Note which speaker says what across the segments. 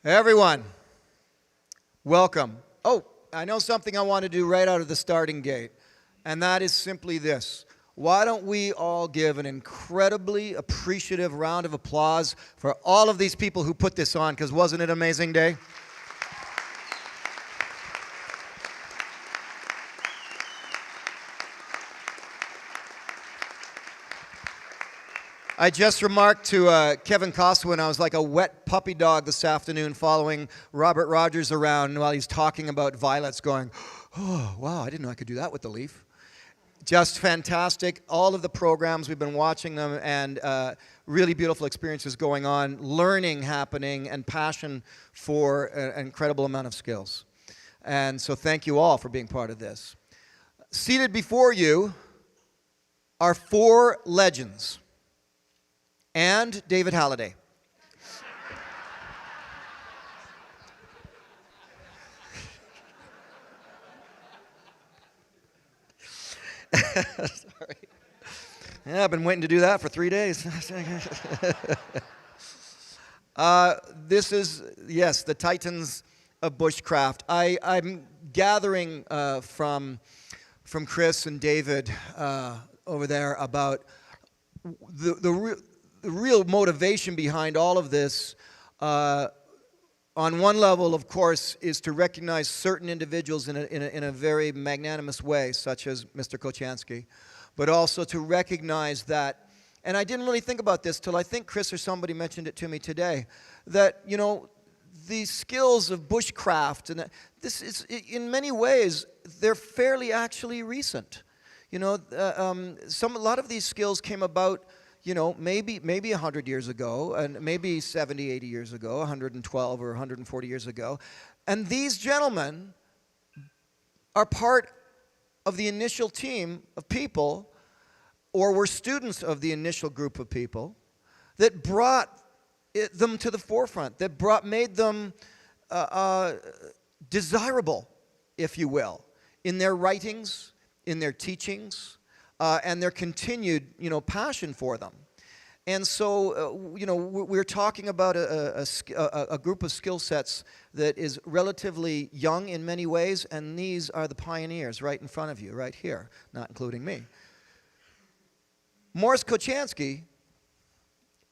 Speaker 1: Everyone, welcome. Oh, I know something I want to do right out of the starting gate, and that is simply this. Why don't we all give an incredibly appreciative round of applause for all of these people who put this on, because wasn't it an amazing day? I just remarked to Kevin Costwin, I was like a wet puppy dog this afternoon following Robert Rogers around while he's talking about violets going, oh, wow, I didn't know I could do that with the leaf. Just fantastic. All of the programs, we've been watching them, and really beautiful experiences going on, learning happening, and passion for an incredible amount of skills. And so thank you all for being part of this. Seated before you are four legends. And David Halliday. Sorry. Yeah, I've been waiting to do that for 3 days. This is, yes, the Titans of Bushcraft. I'm gathering from Chris and David over there about the real motivation behind all of this, on one level, of course, is to recognize certain individuals in a very magnanimous way, such as Mr. Kochansky, but also to recognize that, and I didn't really think about this till I think Chris or somebody mentioned it to me today, that, you know, the skills of bushcraft, and this is, in many ways, they're fairly actually recent. You know, a lot of these skills came about, you know, maybe 100 years ago, and maybe 70, 80 years ago, 112 or 140 years ago. And these gentlemen are part of the initial team of people, or were students of the initial group of people, that brought them to the forefront, that made them desirable, if you will, in their writings, in their teachings, and their continued, you know, passion for them. And so, you know, we're talking about a group of skill sets that is relatively young in many ways, and these are the pioneers right in front of you, right here, not including me. Morris Kochansky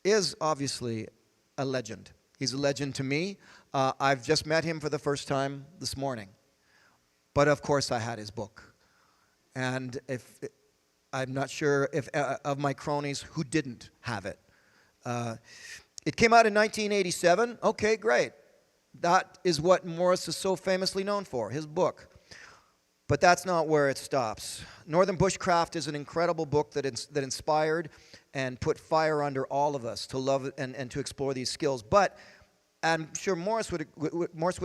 Speaker 1: is obviously a legend. He's a legend to me. I've just met him for the first time this morning. But of course I had his book. And I'm not sure if of my cronies who didn't have it. It came out in 1987. Okay, great. That is what Morris is so famously known for, his book. But that's not where it stops. Northern Bushcraft is an incredible book that inspired and put fire under all of us to love and to explore these skills. But I'm sure Morris would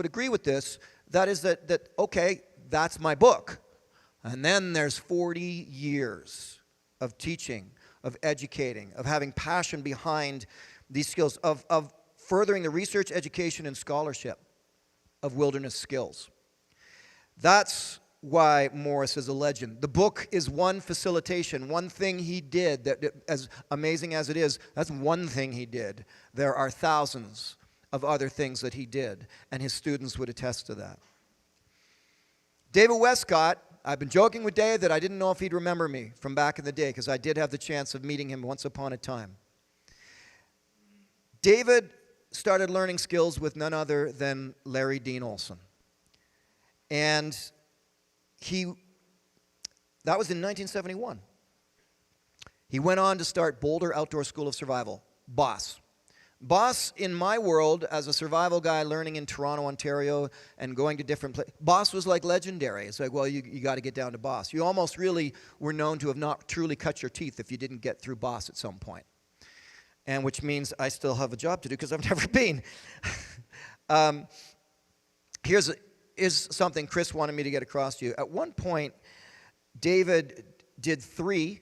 Speaker 1: agree with this. That is that okay, that's my book. And then there's 40 years of teaching, of educating, of having passion behind these skills, of furthering the research, education, and scholarship of wilderness skills. That's why Morris is a legend. The book is one facilitation, one thing he did, that as amazing as it is, that's one thing he did. There are thousands of other things that he did, and his students would attest to that. David Westcott, I've been joking with Dave that I didn't know if he'd remember me from back in the day, because I did have the chance of meeting him once upon a time. David started learning skills with none other than Larry Dean Olson. And that was in 1971. He went on to start Boulder Outdoor School of Survival, BOSS. BOSS, in my world, as a survival guy learning in Toronto, Ontario, and going to different places, BOSS was like legendary. It's like, well, you got to get down to BOSS. You almost really were known to have not truly cut your teeth if you didn't get through BOSS at some point. And which means I still have a job to do because I've never been. Here's something Chris wanted me to get across to you. At one point, David did 3.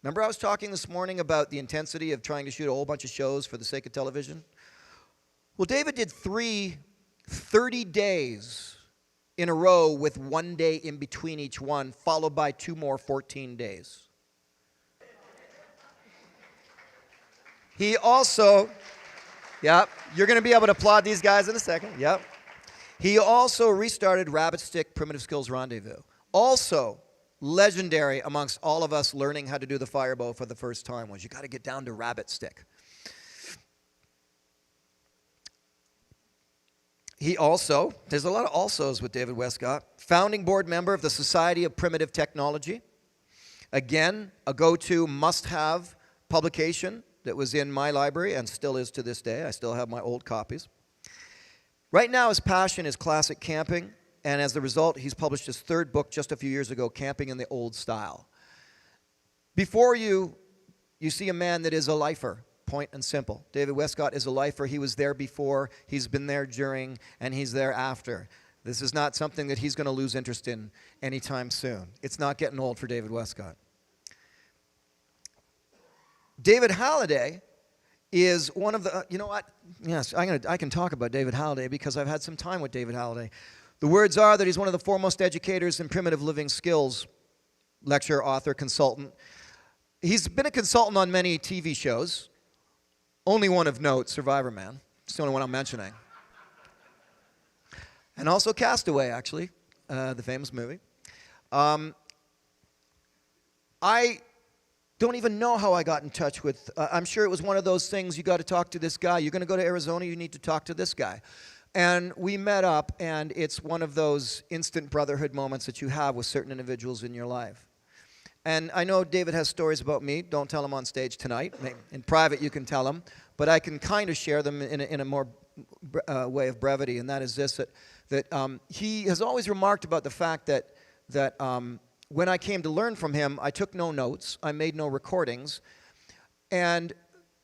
Speaker 1: Remember I was talking this morning about the intensity of trying to shoot a whole bunch of shows for the sake of television? Well, David did 3 30 days in a row with 1 day in between each one, followed by 2 more 14 days. He also Yep. You're going to be able to applaud these guys in a second. Yep. He also restarted Rabbit Stick Primitive Skills Rendezvous. Also legendary amongst all of us learning how to do the firebow for the first time was you got to get down to Rabbit Stick. He also, there's a lot of alsos with David Westcott, founding board member of the Society of Primitive Technology. Again, a go-to must-have publication that was in my library and still is to this day. I still have my old copies. Right now, his passion is classic camping, and as a result, he's published his third book just a few years ago, Camping in the Old Style. Before you see a man that is a lifer, point and simple. David Westcott is a lifer. He was there before, he's been there during, and he's there after. This is not something that he's going to lose interest in anytime soon. It's not getting old for David Westcott. David Halliday is one of the, you know what? Yes, I can talk about David Halliday because I've had some time with David Halliday. The words are that he's one of the foremost educators in primitive living skills, lecturer, author, consultant. He's been a consultant on many TV shows. Only one of note, Survivor Man. It's the only one I'm mentioning. And also Castaway, actually, the famous movie. I don't even know how I got in touch with, I'm sure it was one of those things, you got to talk to this guy. You're going to go to Arizona, you need to talk to this guy. And we met up, and it's one of those instant brotherhood moments that you have with certain individuals in your life. And I know David has stories about me. Don't tell them on stage tonight. In private, you can tell them. But I can kind of share them in a more way of brevity, and that is this, that he has always remarked about the fact that when I came to learn from him, I took no notes. I made no recordings. And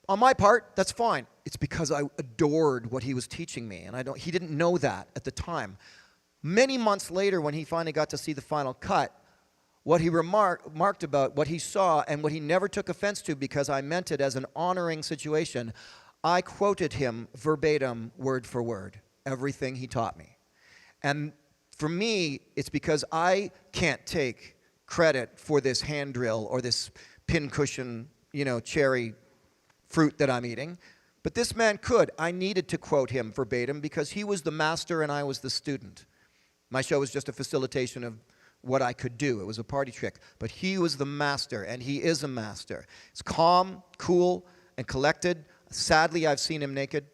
Speaker 1: on my part, that's fine. It's because I adored what he was teaching me, and he didn't know that at the time. Many months later, when he finally got to see the final cut, what he remarked about what he saw and what he never took offense to because I meant it as an honoring situation, I quoted him verbatim, word for word, everything he taught me. And for me, it's because I can't take credit for this hand drill or this pincushion, cherry fruit that I'm eating. But this man could. I needed to quote him verbatim because he was the master and I was the student. My show was just a facilitation of what I could do. It was a party trick. But he was the master, and he is a master. He's calm, cool, and collected. Sadly, I've seen him naked.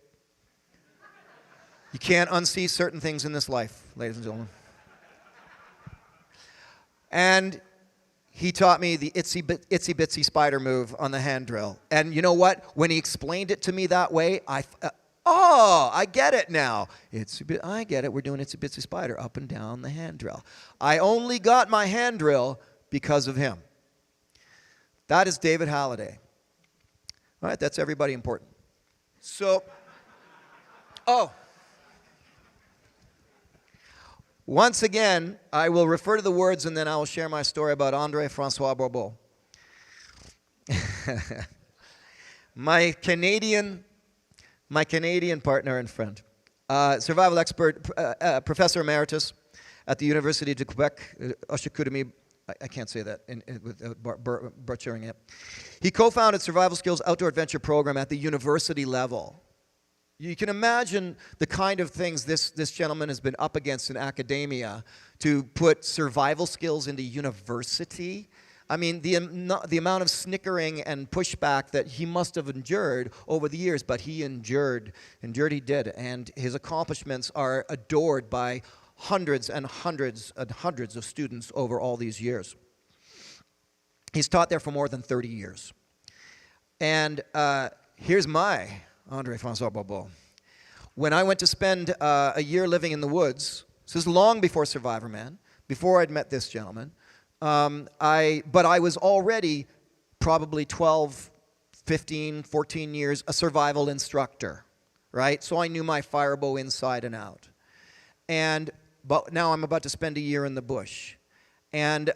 Speaker 1: You can't unsee certain things in this life, ladies and gentlemen. And he taught me the itsy bitsy spider move on the hand drill. And you know what? When he explained it to me that way, I get it now. I get it. We're doing itsy bitsy spider up and down the hand drill. I only got my hand drill because of him. That is David Halliday. All right, that's everybody important. So, once again, I will refer to the words and then I will share my story about André François Bourbeau. My Canadian partner and friend, survival expert, professor emeritus at the University de Quebec, Oshikotomi. I can't say that without butchering it. He co-founded Survival Skills Outdoor Adventure Program at the university level. You can imagine the kind of things this gentleman has been up against in academia to put survival skills into university. I mean, the amount of snickering and pushback that he must have endured over the years, but he endured he did, and his accomplishments are adored by hundreds and hundreds and hundreds of students over all these years. He's taught there for more than 30 years. And here's my André François Bourbeau. When I went to spend a year living in the woods, this is long before Survivor Man, before I'd met this gentleman, but I was already probably 12, 15, 14 years a survival instructor, right? So I knew my firebow inside and out. But now I'm about to spend a year in the bush. And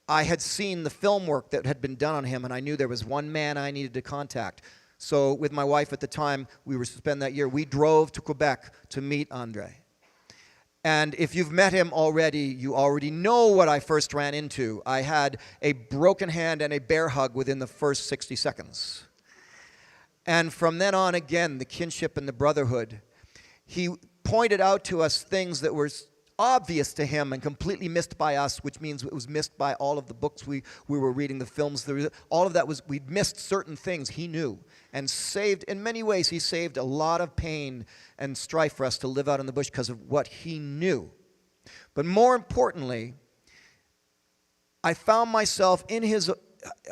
Speaker 1: I had seen the film work that had been done on him, and I knew there was one man I needed to contact. So with my wife at the time, we were to spend that year. We drove to Quebec to meet André. And if you've met him already, you already know what I first ran into. I had a broken hand and a bear hug within the first 60 seconds. And from then on, again, the kinship and the brotherhood. He pointed out to us things that were obvious to him and completely missed by us, which means it was missed by all of the books we were reading, the films. All of that was, we'd missed certain things he knew. And saved, in many ways, he saved a lot of pain and strife for us to live out in the bush because of what he knew. But more importantly, I found myself in his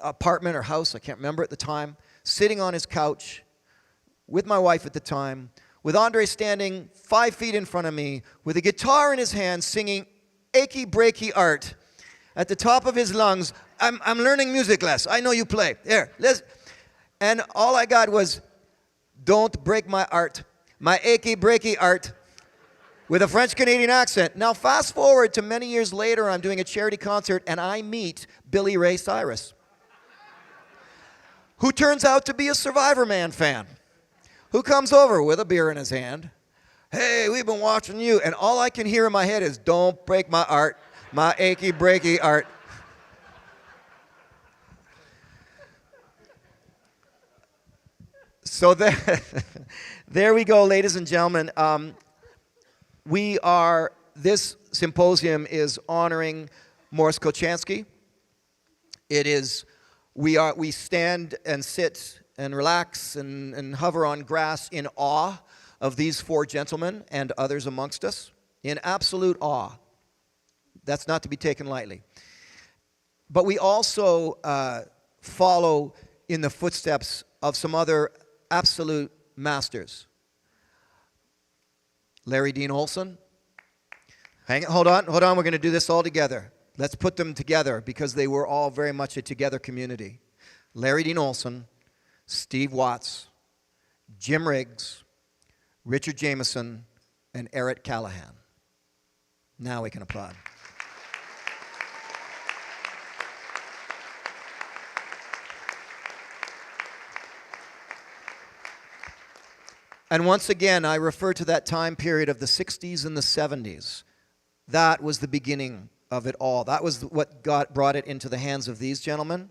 Speaker 1: apartment or house, I can't remember at the time, sitting on his couch with my wife at the time, with Andre standing 5 feet in front of me, with a guitar in his hand, singing achy breaky art at the top of his lungs. I'm learning music less. I know you play. Here, listen. And all I got was, don't break my art, my achy breaky art, with a French-Canadian accent. Now, fast forward to many years later, I'm doing a charity concert, and I meet Billy Ray Cyrus, who turns out to be a Survivor Man fan, who comes over with a beer in his hand. Hey, we've been watching you. And all I can hear in my head is, don't break my art, my achy breaky art. So there we go, ladies and gentlemen. This symposium is honoring Morris Kochanski. We stand and sit and relax and hover on grass in awe of these 4 gentlemen and others amongst us, in absolute awe. That's not to be taken lightly. But we also follow in the footsteps of some other absolute masters. Larry Dean Olson. Hold on, we're going to do this all together. Let's put them together because they were all very much a together community. Larry Dean Olson, Steve Watts, Jim Riggs, Richard Jameson, and Eric Callahan. Now we can applaud. And once again, I refer to that time period of the 60s and the 70s. That was the beginning of it all. That was what brought it into the hands of these gentlemen,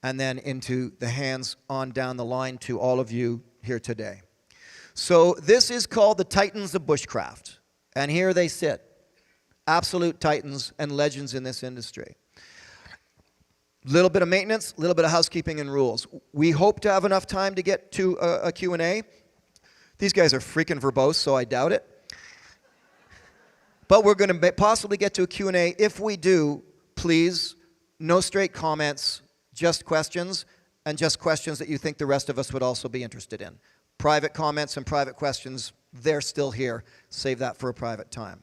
Speaker 1: and then into the hands on down the line to all of you here today. So this is called the Titans of Bushcraft. And here they sit, absolute titans and legends in this industry. Little bit of maintenance, little bit of housekeeping and rules. We hope to have enough time to get to a Q&A. These guys are freaking verbose, so I doubt it. But we're going to possibly get to a Q&A. If we do, please, no straight comments, just questions, and just questions that you think the rest of us would also be interested in. Private comments and private questions, they're still here. Save that for a private time.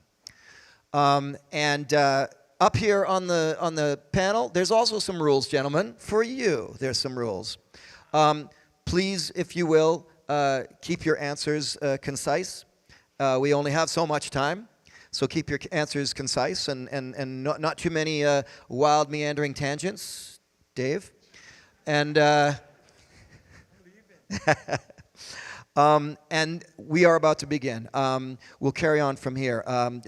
Speaker 1: Up here on the panel, there's also some rules, gentlemen. For you, there's some rules. Please, if you will, keep your answers concise. We only have so much time, so keep your answers concise and not too many wild meandering tangents, Dave. And and we are about to begin. We'll carry on from here.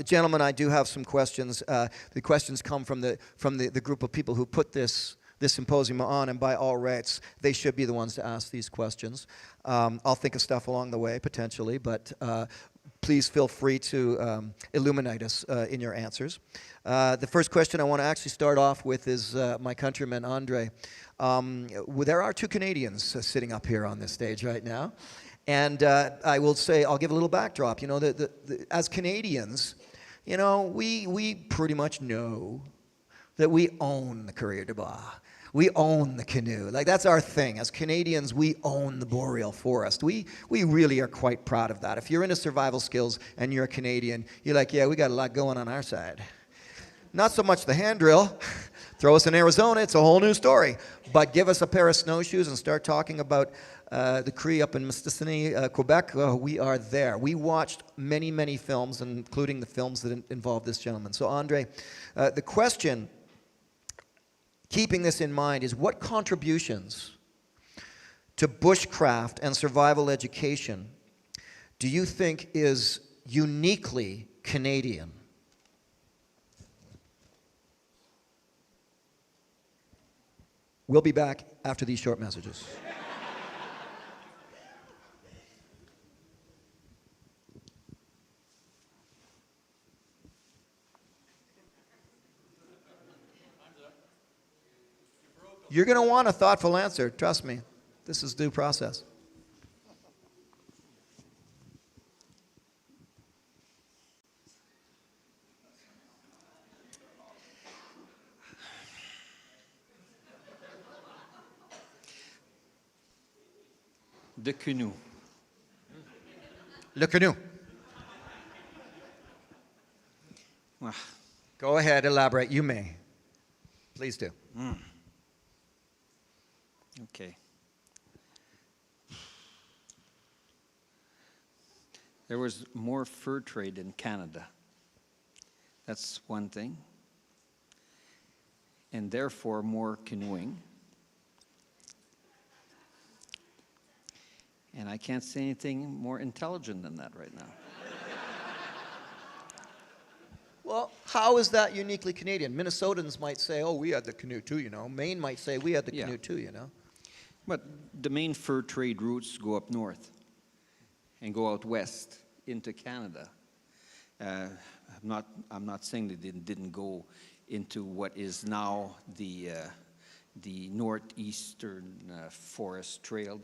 Speaker 1: Gentlemen, I do have some questions. The questions come from the group of people who put this symposium on, and by all rights, they should be the ones to ask these questions. I'll think of stuff along the way, potentially, but please feel free to illuminate us in your answers. The first question I want to actually start off with is my countryman, Andre. There are 2 Canadians sitting up here on this stage right now. And I will say, I'll give a little backdrop. You know, as Canadians, you know, we pretty much know that we own the courrier de bois. We own the canoe. Like, that's our thing. As Canadians, we own the boreal forest. We really are quite proud of that. If you're into survival skills and you're a Canadian, you're like, yeah, we got a lot going on our side. Not so much the hand drill. Throw us in Arizona, it's a whole new story. But give us a pair of snowshoes and start talking about the Cree up in Mistissini, Quebec. We are there. We watched many, many films, including the films that involve this gentleman. So, Andre, the question, keeping this in mind, is what contributions to bushcraft and survival education do you think is uniquely Canadian? We'll be back after these short messages. You're going to want a thoughtful answer. Trust me. This is due process.
Speaker 2: The canoe.
Speaker 1: Le canoe.
Speaker 2: Ah,
Speaker 1: Go ahead, elaborate. You may. Please do.
Speaker 2: okay. There was more fur trade in Canada. That's one thing. And therefore more canoeing. And I can't say anything more intelligent than that right now.
Speaker 1: Well, how is that uniquely Canadian? Minnesotans might say, oh, we had the canoe too, you know. Maine might say, we had the canoe too, you know.
Speaker 2: But the main fur trade routes go up north and go out west into Canada. I'm not saying they didn't go into what is now the northeastern forest trail,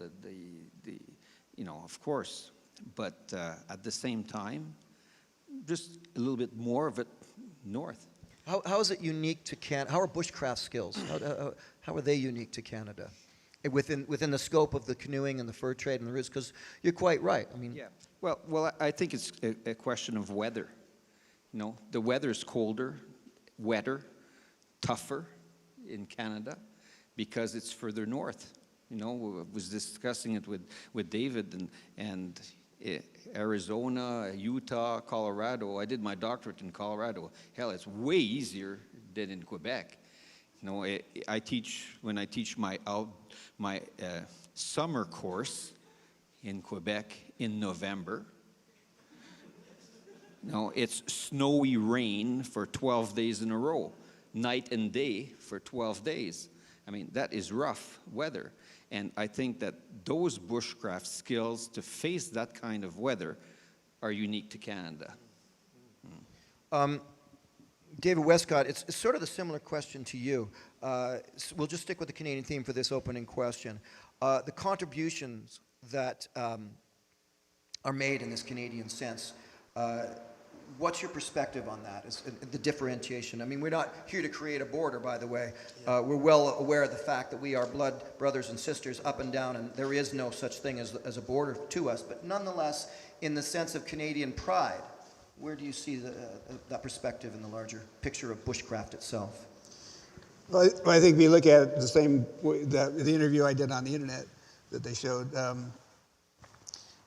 Speaker 2: you know, of course. But at the same time, just a little bit more of it north.
Speaker 1: How is it unique to Canada? How are bushcraft skills? How are they unique to Canada? Within the scope of the canoeing and the fur trade and the roots, because you're quite right. I mean,
Speaker 2: yeah. Well, I think it's a question of weather. You know, the weather's colder, wetter, tougher in Canada because it's further north. You know, I was discussing it with David and Arizona, Utah, Colorado. I did my doctorate in Colorado. Hell, it's way easier than in Quebec. You know, when I teach my summer course in Quebec in November. No, it's snowy rain for 12 days in a row, night and day for 12 days. I mean, that is rough weather. And I think that those bushcraft skills to face that kind of weather are unique to Canada.
Speaker 1: David Westcott, it's sort of a similar question to you. We'll just stick with the Canadian theme for this opening question. The contributions that are made in this Canadian sense, what's your perspective on that, the differentiation? I mean, we're not here to create a border, by the way. We're well aware of the fact that we are blood brothers and sisters up and down, and there is no such thing as a border to us. But nonetheless, in the sense of Canadian pride, where do you see that perspective in the larger picture of bushcraft itself?
Speaker 3: Well, I think if you look at the same, the interview I did on the internet that they showed,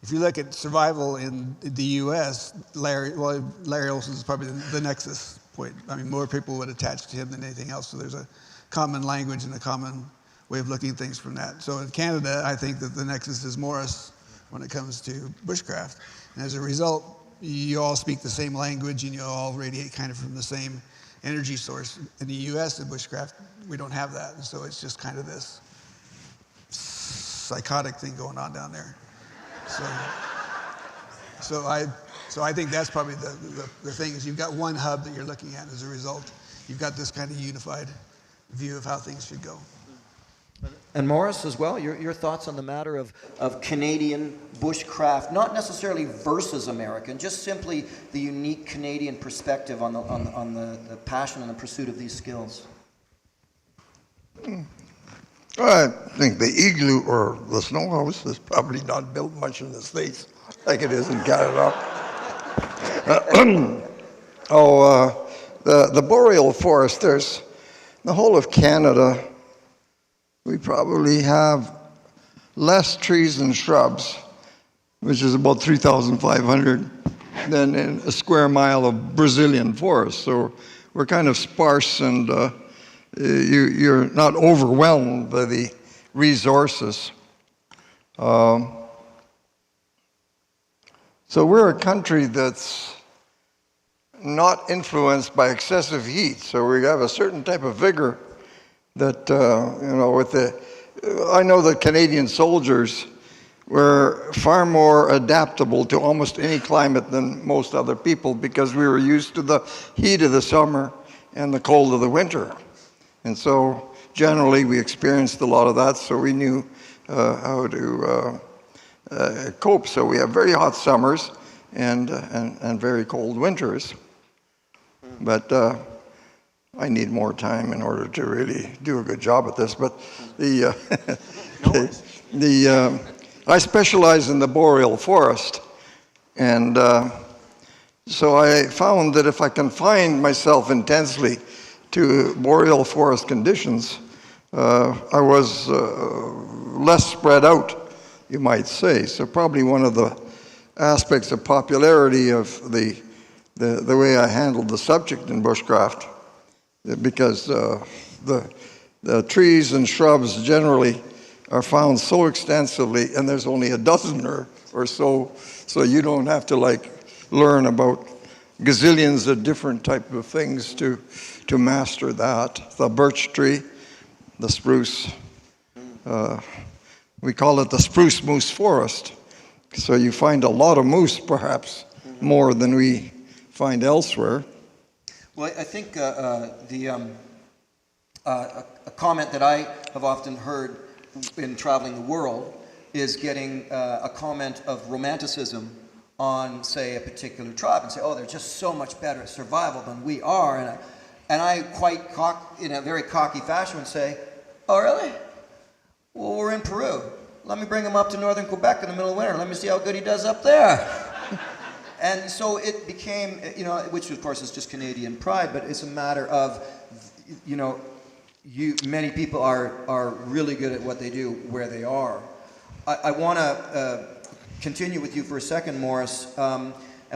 Speaker 3: if you look at survival in the U.S., Larry Olson is probably the nexus point. I mean, more people would attach to him than anything else, so there's a common language and a common way of looking at things from that. So in Canada, I think that the nexus is Morris when it comes to bushcraft. And as a result, you all speak the same language and you all radiate kind of from the same energy source. In the U.S., in bushcraft, we don't have that. And so it's just kind of this psychotic thing going on down there. So I think that's probably the thing is you've got one hub that you're looking at as a result. You've got this kind of unified view of how things should go.
Speaker 1: And Morris, as well, your thoughts on the matter of Canadian bushcraft, not necessarily versus American, just simply the unique Canadian perspective on the passion and the pursuit of these skills.
Speaker 4: I think the igloo or the snow house is probably not built much in the States like it is in Canada. The boreal forest, there's the whole of Canada. We probably have less trees and shrubs, which is about 3,500, than in a square mile of Brazilian forest. So we're kind of sparse, and you're not overwhelmed by the resources. So we're a country that's not influenced by excessive heat. So we have a certain type of vigor that, I know that Canadian soldiers were far more adaptable to almost any climate than most other people because we were used to the heat of the summer and the cold of the winter. And so generally we experienced a lot of that, so we knew how to cope. So we have very hot summers and very cold winters. But I need more time in order to really do a good job at this. But I specialize in the boreal forest, and so I found that if I confined myself intensely to boreal forest conditions, I was less spread out, you might say. So probably one of the aspects of popularity of the way I handled the subject in bushcraft, because the trees and shrubs generally are found so extensively, and there's only a dozen or so you don't have to learn about gazillions of different type of things to master that. The birch tree, the spruce, we call it the spruce moose forest. So you find a lot of moose, perhaps more than we find elsewhere.
Speaker 1: Well, I think a comment that I have often heard in traveling the world is getting a comment of romanticism on, say, a particular tribe, and say, oh, they're just so much better at survival than we are. And I quite in a very cocky fashion would say, oh, really? Well, we're in Peru. Let me bring him up to northern Quebec in the middle of winter. Let me see how good he does up there. And so it became, which of course is just Canadian pride, but it's a matter of, many people are really good at what they do where they are. I want to continue with you for a second, Morris, and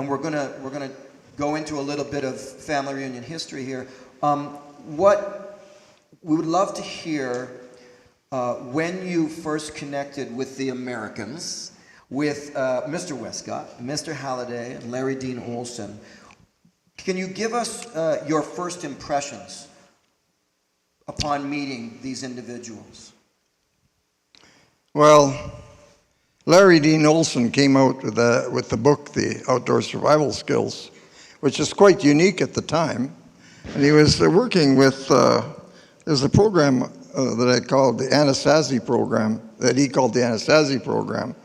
Speaker 1: we're gonna go into a little bit of family reunion history here. What we would love to hear when you first connected with the Americans, with Mr. Westcott, Mr. Halliday, and Larry Dean Olson. Can you give us your first impressions upon meeting these individuals?
Speaker 4: Well, Larry Dean Olson came out with the book, The Outdoor Survival Skills, which is quite unique at the time. And he was working with, there's a program that I called the Anasazi program, that he called the Anasazi program.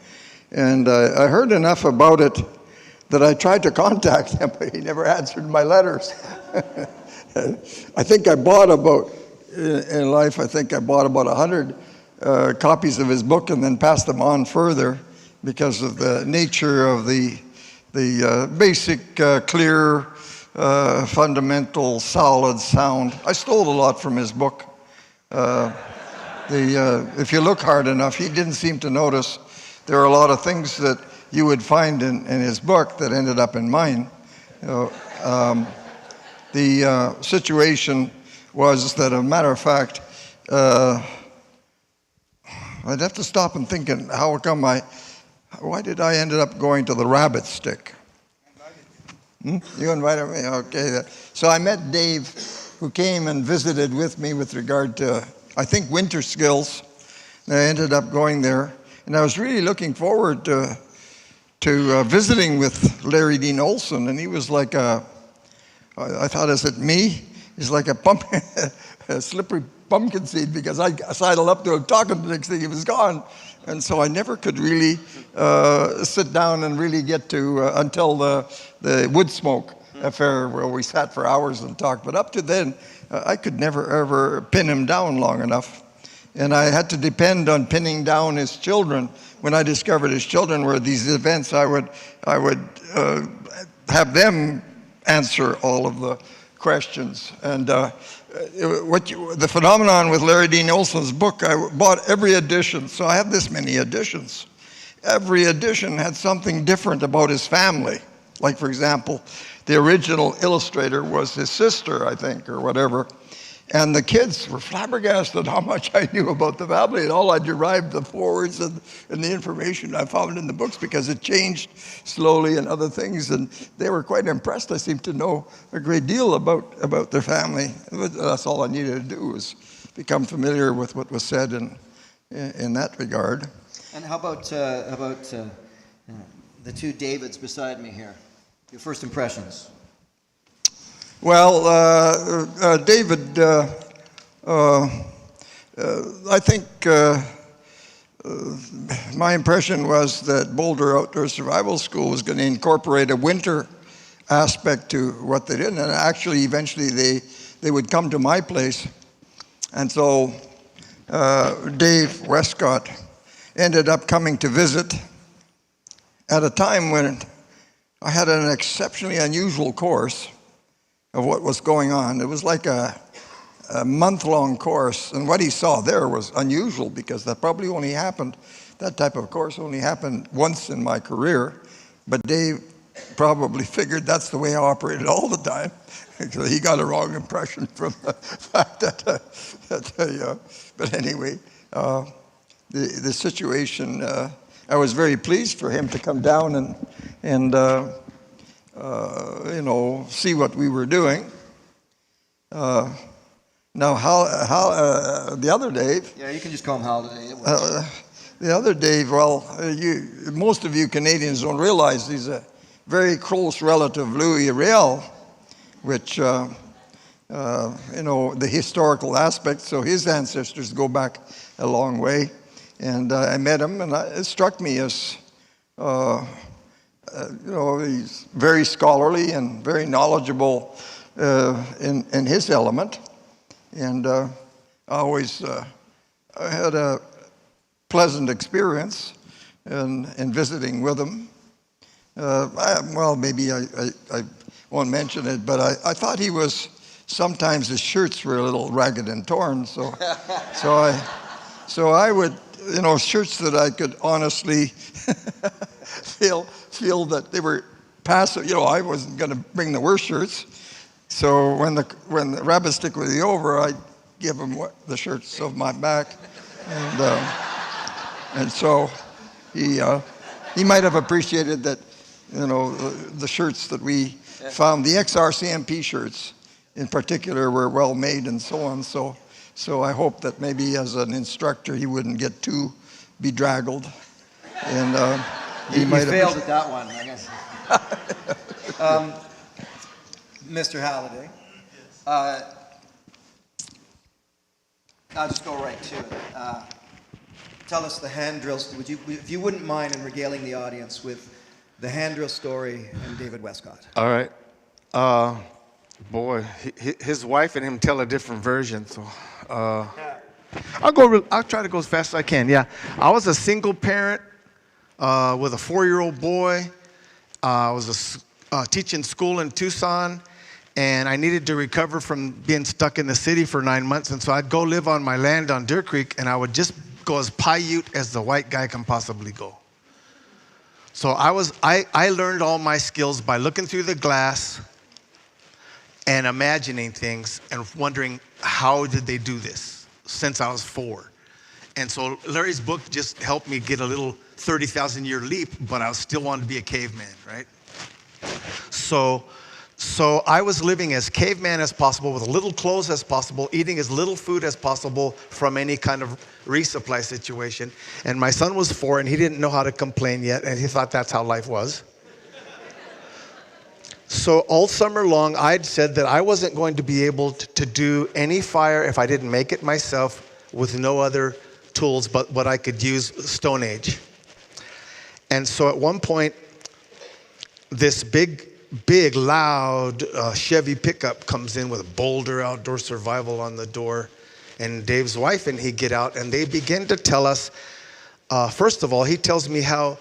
Speaker 4: And I heard enough about it that I tried to contact him, but he never answered my letters. I think I bought about, in life, I think I bought about 100 copies of his book and then passed them on further because of the nature of the basic, clear, fundamental, solid sound. I stole a lot from his book. If you look hard enough, he didn't seem to notice there are a lot of things that you would find in his book that ended up in mine. The situation was that, as a matter of fact, I'd have to stop and think, why did I end up going to the rabbit stick? You invited me? Okay. So I met Dave, who came and visited with me with regard to, I think, winter skills. And I ended up going there. And I was really looking forward to visiting with Larry Dean Olson. And he was like I thought, is it me? He's like a slippery pumpkin seed, because I sidled up to him talking, the next thing he was gone. And so I never could really sit down and really get to, until the wood smoke affair where we sat for hours and talked. But up to then, I could never ever pin him down long enough. And I had to depend on pinning down his children. When I discovered his children were these events, I would have them answer all of the questions. And the phenomenon with Larry Dean Olson's book, I bought every edition. So I have this many editions. Every edition had something different about his family. Like, for example, the original illustrator was his sister, I think, or whatever. And the kids were flabbergasted how much I knew about the family, and all I derived the forwards and the information I found in the books, because it changed slowly and other things, and they were quite impressed. I seemed to know a great deal about their family. That's all I needed to do, was become familiar with what was said in that regard.
Speaker 1: And how about the two Davids beside me here? Your first impressions?
Speaker 4: Well, David I think my impression was that Boulder Outdoor Survival School was going to incorporate a winter aspect to what they did, and actually eventually they would come to my place. And so Dave Westcott ended up coming to visit at a time when I had an exceptionally unusual course of what was going on. It was like a month-long course, and what he saw there was unusual because that probably only happened, that type of course only happened once in my career, but Dave probably figured that's the way I operated all the time. He got a wrong impression from the fact that, but anyway, the situation, I was very pleased for him to come down and see what we were doing. Now, the other Dave.
Speaker 1: Yeah, you can just call him Hal today.
Speaker 4: The other Dave, well, most of you Canadians don't realize he's a very close relative of Louis Riel, which, the historical aspect, so his ancestors go back a long way. And I met him, and it struck me as, he's very scholarly and very knowledgeable in his element. And I always I had a pleasant experience in visiting with him. Maybe I won't mention it, but I thought he was, sometimes his shirts were a little ragged and torn, so I would, shirts that I could honestly feel that they were passive. I wasn't going to bring the worst shirts. So when the rabbit stick would be over, I'd give him the shirts of my back, and so he might have appreciated that, the shirts that we found, the XRCMP shirts in particular, were well made and so on. So I hope that maybe as an instructor he wouldn't get too bedraggled, and he might have
Speaker 1: failed at that one, I guess. Mr. Halliday, I'll just go right to it. Tell us the hand drills. If you wouldn't mind, in regaling the audience with the hand drill story and David Westcott.
Speaker 5: All right. Boy, his wife and him tell a different version. So I'll try to go as fast as I can. Yeah, I was a single parent with a 4-year-old boy. I was teaching school in Tucson, and I needed to recover from being stuck in the city for 9 months. And so I'd go live on my land on Deer Creek, and I would just go as Paiute as the white guy can possibly go. So I learned all my skills by looking through the glass and imagining things and wondering, how did they do this since I was 4? And so Larry's book just helped me get a little 30,000-year leap, but I still wanted to be a caveman, right? So I was living as caveman as possible, with as little clothes as possible, eating as little food as possible from any kind of resupply situation. And my son was 4, and he didn't know how to complain yet, and he thought that's how life was. So all summer long, I'd said that I wasn't going to be able to do any fire if I didn't make it myself with no other tools but what I could use, Stone Age. And so at one point, this big, loud Chevy pickup comes in with Boulder Outdoor Survival on the door. And Dave's wife and he get out, and they begin to tell us, first of all, he tells me how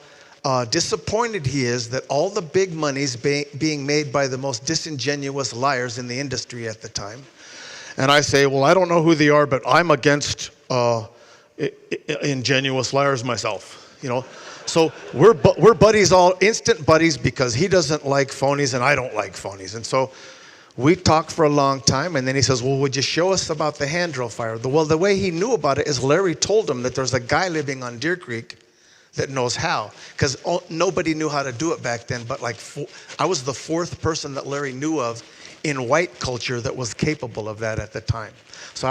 Speaker 5: disappointed he is that all the big money's being made by the most disingenuous liars in the industry at the time. And I say, well, I don't know who they are, but I'm against ingenuous liars myself, So we're buddies, all instant buddies, because he doesn't like phonies and I don't like phonies. And so we talked for a long time, and then he says, well, would you show us about the hand drill fire? Well, the way he knew about it is Larry told him that there's a guy living on Deer Creek that knows how, because nobody knew how to do it back then, but I was the 4th person that Larry knew of in white culture that was capable of that at the time. So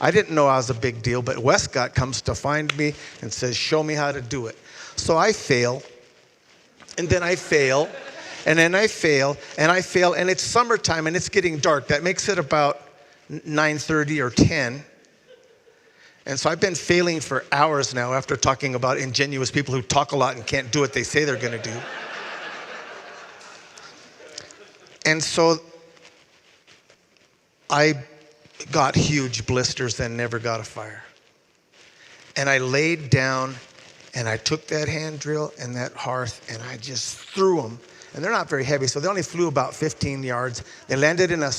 Speaker 5: I didn't know I was a big deal, but Westcott comes to find me and says, show me how to do it. So I fail, and then I fail, and then I fail, and I fail, and it's summertime, and it's getting dark. That makes it about 9:30 or 10. And so I've been failing for hours now after talking about ingenuous people who talk a lot and can't do what they say they're going to do. And so I got huge blisters and never got a fire. And I laid down and I took that hand drill and that hearth and I just threw them. And they're not very heavy, so they only flew about 15 yards. They landed in a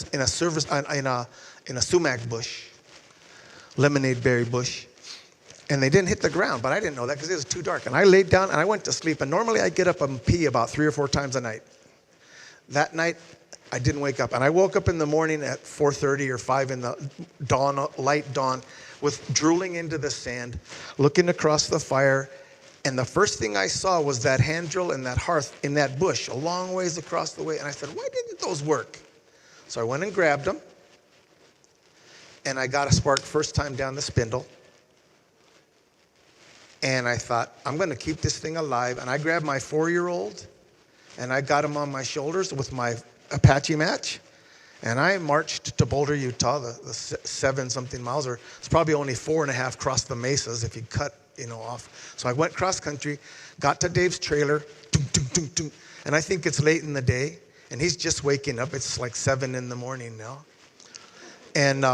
Speaker 5: sumac bush, lemonade berry bush. And they didn't hit the ground, but I didn't know that because it was too dark. And I laid down and I went to sleep. And normally I get up and pee about 3 or 4 times a night. That night, I didn't wake up. And I woke up in the morning at 4:30 or 5 in the dawn, light dawn, with drooling into the sand, looking across the fire. And the first thing I saw was that hand drill and that hearth in that bush a long ways across the way. And I said, why didn't those work? So I went and grabbed them. And I got a spark first time down the spindle. And I thought, I'm going to keep this thing alive. And I grabbed my 4-year-old and I got him on my shoulders with my Apache match. And I marched to Boulder, Utah, the 7-something miles, or it's probably only 4.5 across the mesas if you cut, off. So I went cross country, got to Dave's trailer, and I think it's late in the day, and he's just waking up. It's like 7 in the morning now. And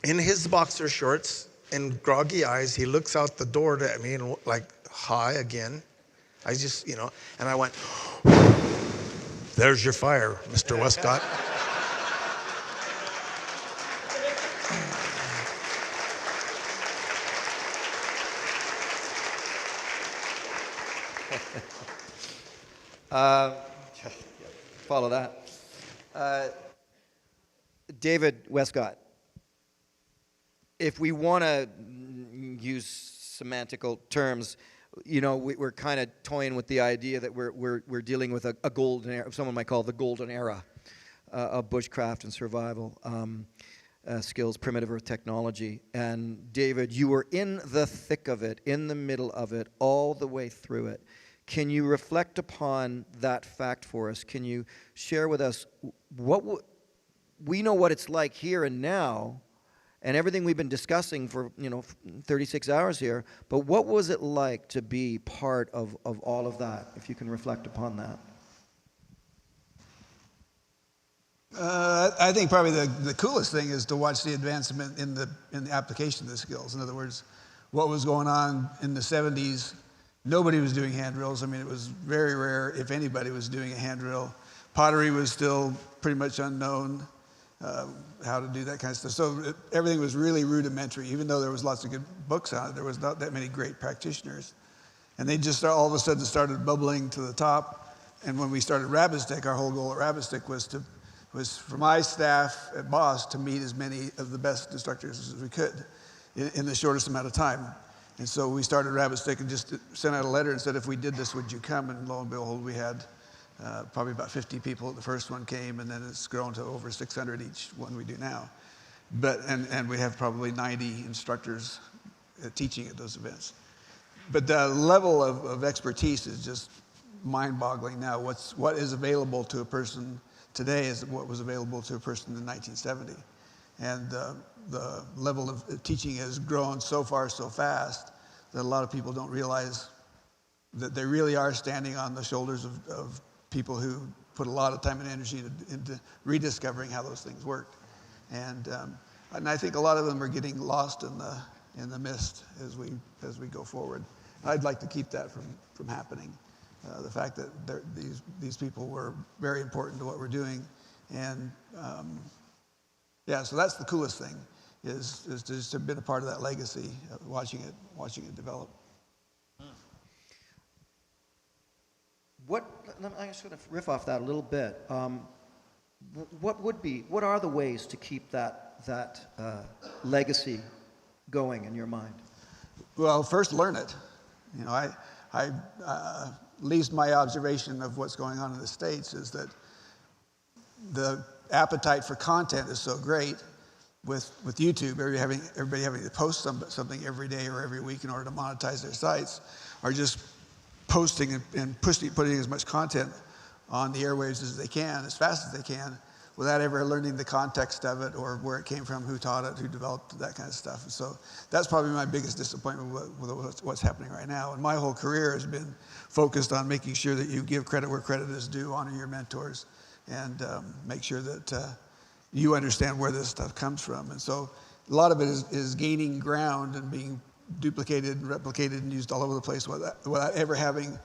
Speaker 5: in his boxer shorts and groggy eyes, he looks out the door at me and like, hi again. I just, and I went, there's your fire, Mr. Westcott.
Speaker 1: Follow that. David Westcott, if we want to use semantical terms, we're kind of toying with the idea that we're dealing with a golden era, someone might call it the golden era of bushcraft and survival skills, primitive earth technology. And David, you were in the thick of it, in the middle of it, all the way through it. Can you reflect upon that fact for us? Can you share with us we know what it's like here and now, and everything we've been discussing for 36 hours here, but what was it like to be part of all of that, if you can reflect upon that?
Speaker 3: I think probably the coolest thing is to watch the advancement in the application of the skills. In other words, what was going on in the 70s, nobody was doing hand drills. I mean, it was very rare if anybody was doing a hand drill. Pottery was still pretty much unknown, how to do that kind of stuff. So everything was really rudimentary. Even though there was lots of good books on it, there was not that many great practitioners. And they just all of a sudden started bubbling to the top. And when we started Rabbit Stick, our whole goal at Rabbit Stick was for my staff at Boss to meet as many of the best instructors as we could in the shortest amount of time. And so we started Rabbit Stick and just sent out a letter and said, if we did this, would you come? And lo and behold, we had probably about 50 people. The first one came, and then it's grown to over 600 each one we do now. And we have probably 90 instructors teaching at those events. But the level of expertise is just mind-boggling now. What is available to a person today is what was available to a person in 1970. And the level of teaching has grown so far so fast that a lot of people don't realize that they really are standing on the shoulders of people who put a lot of time and energy into rediscovering how those things worked. And I think a lot of them are getting lost in the mist as we go forward. I'd like to keep that from happening. The fact that these people were very important to what we're doing. And so that's the coolest thing, is to just have been a part of that legacy, watching it develop.
Speaker 1: I'm just going to riff off that a little bit. What are the ways to keep that legacy going in your mind?
Speaker 3: Well, first learn it. At least my observation of what's going on in the States is that the appetite for content is so great with YouTube. Everybody having to post something every day or every week in order to monetize their sites, are just posting and putting as much content on the airwaves as they can, as fast as they can, without ever learning the context of it or where it came from, who taught it, who developed it, that kind of stuff. And so that's probably my biggest disappointment with what's happening right now. And my whole career has been focused on making sure that you give credit where credit is due, honor your mentors, and make sure that you understand where this stuff comes from. And so a lot of it is gaining ground and being duplicated and replicated and used all over the place without ever having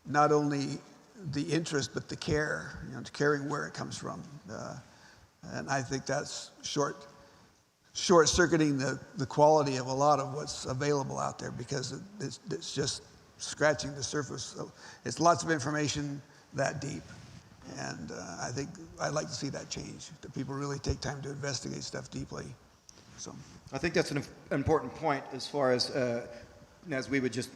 Speaker 3: not only the interest but the care, caring where it comes from. And I think that's short-circuiting the quality of a lot of what's available out there, because it's just scratching the surface. So it's lots of information that deep. And I think I'd like to see that change, that people really take time to investigate stuff deeply. So
Speaker 1: I think that's an important point as far as we would just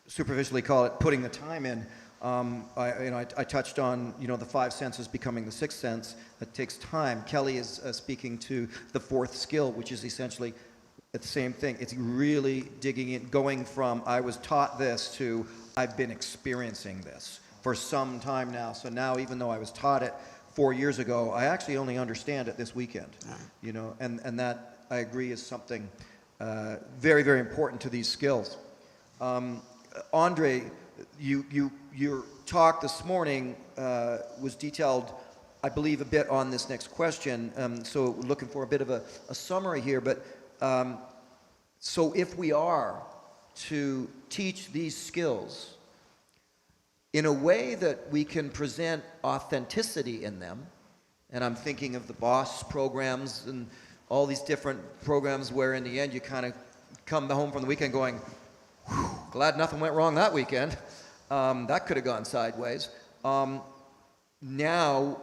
Speaker 1: superficially call it, putting the time in. I touched on the five senses becoming the sixth sense. That takes time. Kelly is speaking to the fourth skill, which is essentially the same thing. It's really digging in, going from I was taught this to I've been experiencing this for some time now. So now, even though I was taught it 4 years ago, I actually only understand it this weekend. And that, I agree, is something very, very important to these skills. Andre, your talk this morning was detailed, I believe, a bit on this next question. So looking for a bit of a summary here. But so if we are to teach these skills in a way that we can present authenticity in them, and I'm thinking of the BOSS programs and all these different programs where in the end you kind of come home from the weekend going, glad nothing went wrong that weekend. That could have gone sideways. Now, I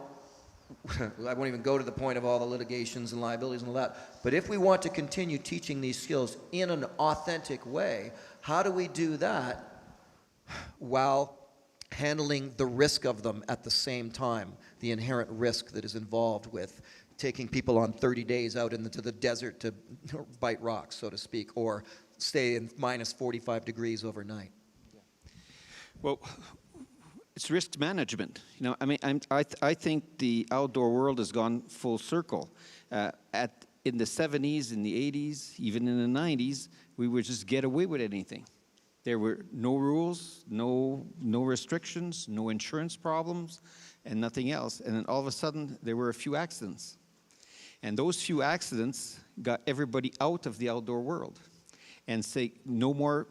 Speaker 1: won't even go to the point of all the litigations and liabilities and all that, but if we want to continue teaching these skills in an authentic way, how do we do that while handling the risk of them at the same time, the inherent risk that is involved with taking people on 30 days out into the desert to bite rocks, so to speak, or stay in minus 45 degrees overnight?
Speaker 2: Well, it's risk management. I think the outdoor world has gone full circle. In the 70s, in the 80s, even in the 90s, we would just get away with anything. There were no rules, no restrictions, no insurance problems, and nothing else. And then all of a sudden, there were a few accidents. And those few accidents got everybody out of the outdoor world. And say, no more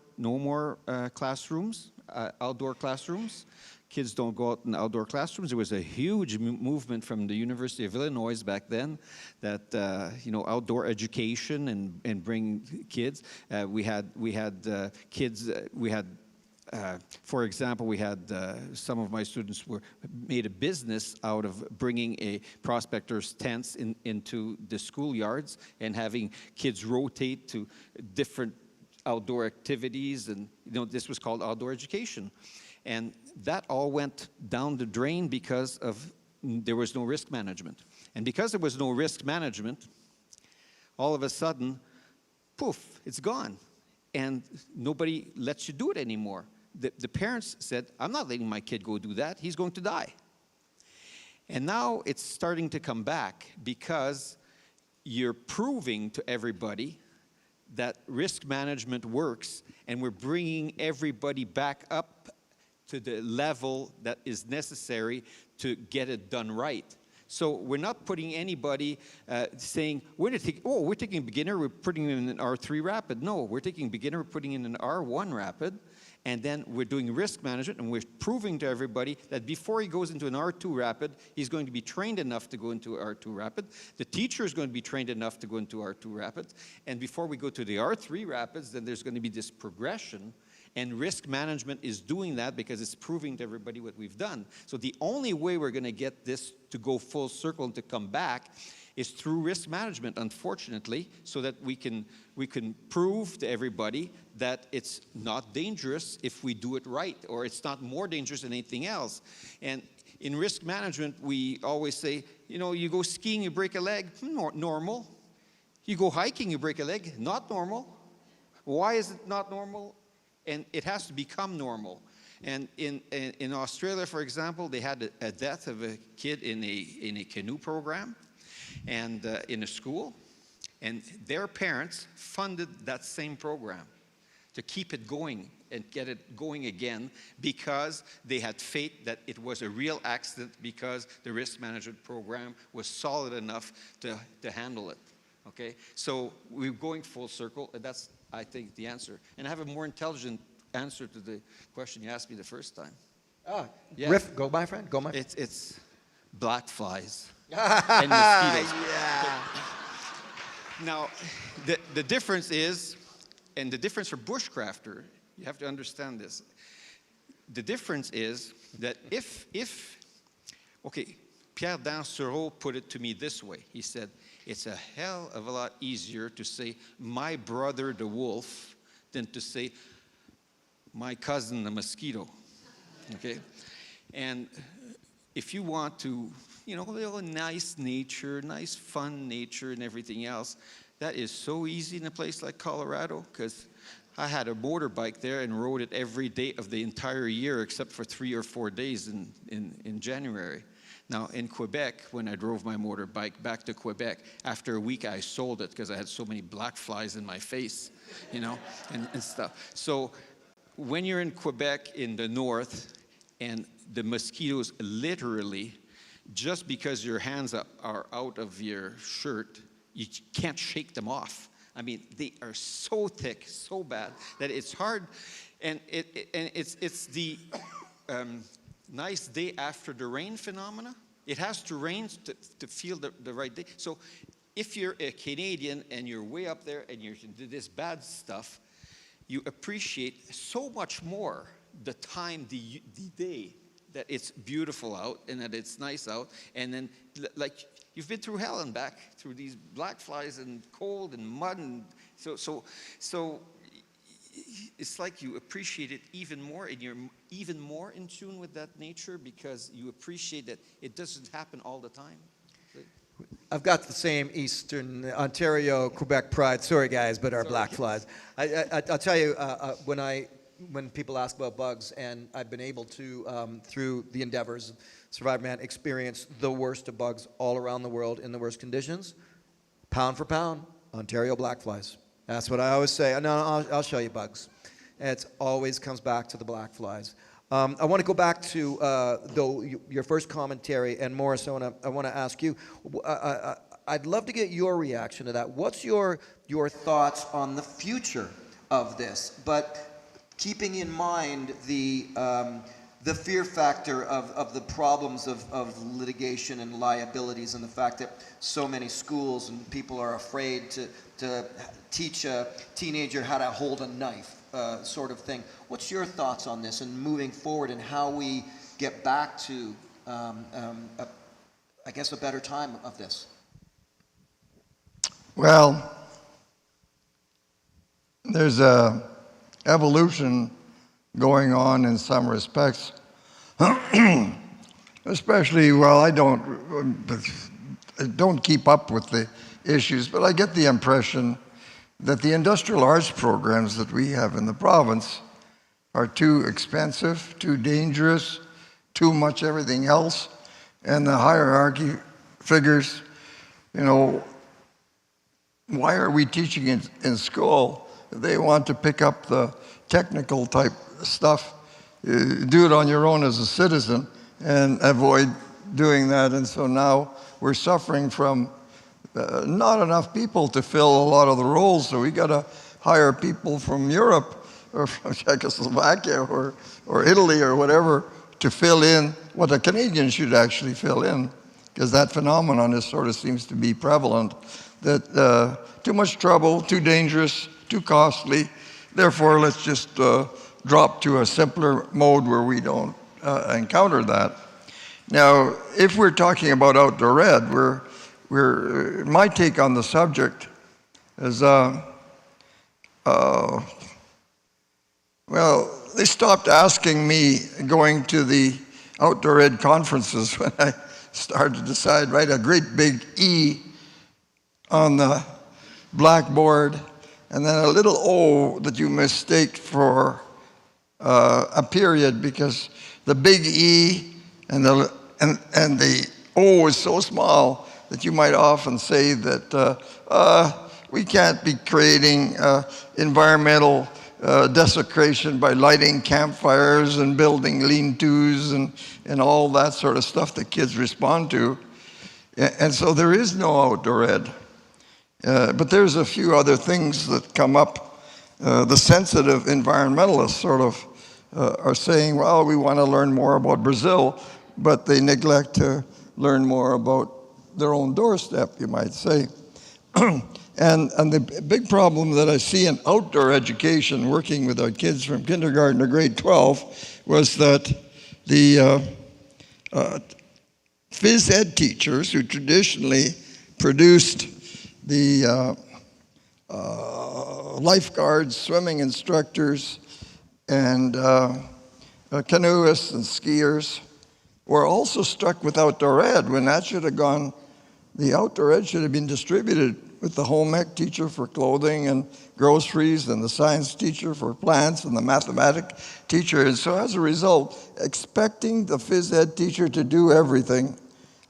Speaker 2: classrooms, outdoor classrooms. Kids don't go out in outdoor classrooms. There was a huge movement from the University of Illinois back then that outdoor education and bring kids. We had kids. For example, we had some of my students made a business out of bringing a prospector's tents into the schoolyards and having kids rotate to different outdoor activities, and this was called outdoor education. And that all went down the drain because there was no risk management. And because there was no risk management, all of a sudden, poof, it's gone. And nobody lets you do it anymore. The parents said, I'm not letting my kid go do that. He's going to die. And now it's starting to come back because you're proving to everybody that risk management works, and we're bringing everybody back up to the level that is necessary to get it done right. So we're not putting anybody saying, we're taking a beginner, we're putting in an R3 rapid. No, we're taking a beginner, we're putting in an R1 rapid, and then we're doing risk management, and we're proving to everybody that before he goes into an R2 rapid, he's going to be trained enough to go into R2 rapid. The teacher is going to be trained enough to go into R2 rapids. And before we go to the R3 rapids, then there's going to be this progression. And risk management is doing that because it's proving to everybody what we've done. So the only way we're going to get this to go full circle and to come back is through risk management, unfortunately, so that we can prove to everybody that it's not dangerous if we do it right, or it's not more dangerous than anything else. And in risk management, we always say, you go skiing, you break a leg, normal. You go hiking, you break a leg, not normal. Why is it not normal? And it has to become normal. And in Australia, for example, they had a death of a kid in a canoe program and in a school. And their parents funded that same program to keep it going and get it going again because they had faith that it was a real accident because the risk management program was solid enough to handle it. Okay? So we're going full circle, and that's, I think, the answer. And I have a more intelligent answer to the question you asked me the first time. Yeah.
Speaker 1: Riff, go my friend, go my friend.
Speaker 2: It's black flies and mosquitoes.
Speaker 1: Yeah.
Speaker 2: Now, the difference is, and the difference for bushcrafter, you have to understand this. The difference is that if okay, Pierre Dansereau put it to me this way. He said, it's a hell of a lot easier to say, my brother the wolf, than to say, my cousin the mosquito, okay? And if you want to, you know, a little nice nature, nice fun nature and everything else, that is so easy in a place like Colorado, because I had a motorbike there and rode it every day of the entire year except for 3 or 4 days in January. Now, in Quebec, when I drove my motorbike back to Quebec, after a week I sold it because I had so many black flies in my face, you know, and stuff. So when you're in Quebec in the north and the mosquitoes literally, just because your hands are out of your shirt, you can't shake them off. I mean, they are so thick, so bad, that it's hard. And it's the nice day after the rain phenomena. It has to rain to feel the right day. So if you're a Canadian and you're way up there and you're into this bad stuff, you appreciate so much more the time, the day that it's beautiful out and that it's nice out. And then, like, you've been through hell and back, through these black flies and cold and mud. And so it's like you appreciate it even more, and you're even more in tune with that nature because you appreciate that it doesn't happen all the time.
Speaker 1: I've got the same Eastern Ontario, Quebec pride. Sorry, guys, but our black flies. I'll tell you, when people ask about bugs, and I've been able to, through the endeavors of Survivor Man, experience the worst of bugs all around the world in the worst conditions. Pound for pound, Ontario black flies. That's what I always say. No, I'll show you bugs. And it always comes back to the black flies. I want to go back to your first commentary, and Morris, I want to ask you. I'd love to get your reaction to that. What's your thoughts on the future of this? But keeping in mind the fear factor of the problems of litigation and liabilities, and the fact that so many schools and people are afraid to teach a teenager how to hold a knife, sort of thing. What's your thoughts on this and moving forward, and how we get back to, I guess, a better time of this?
Speaker 4: Well, there's a evolution going on in some respects, especially, well, I don't keep up with the issues, but I get the impression that the industrial arts programs that we have in the province are too expensive, too dangerous, too much everything else, and the hierarchy figures, you know, why are we teaching in school? They want to pick up the technical type stuff, do it on your own as a citizen, and avoid doing that. And so now we're suffering from not enough people to fill a lot of the roles, so we got to hire people from Europe or from Czechoslovakia or Italy or whatever to fill in what the Canadians should actually fill in, because that phenomenon sort of seems to be prevalent, that too much trouble, too dangerous, too costly, therefore let's just drop to a simpler mode where we don't encounter that. Now, if we're talking about outdoor ed, my take on the subject is, well, they stopped asking me going to the outdoor ed conferences when I started to decide, write a great big E on the blackboard, and then a little O that you mistake for a period, because the big E and the O is so small that you might often say that we can't be creating environmental desecration by lighting campfires and building lean-tos and all that sort of stuff that kids respond to. And so there is no outdoor ed. But there's a few other things that come up. The sensitive environmentalists sort of are saying, well, we want to learn more about Brazil, but they neglect to learn more about their own doorstep, you might say. And the big problem that I see in outdoor education, working with our kids from kindergarten to grade 12, was that the phys ed teachers who traditionally produced the lifeguards, swimming instructors, and canoeists and skiers were also struck with outdoor ed, when that should have gone, the outdoor ed should have been distributed with the home ec teacher for clothing and groceries, and the science teacher for plants, and the mathematics teacher. And so as a result, expecting the phys ed teacher to do everything,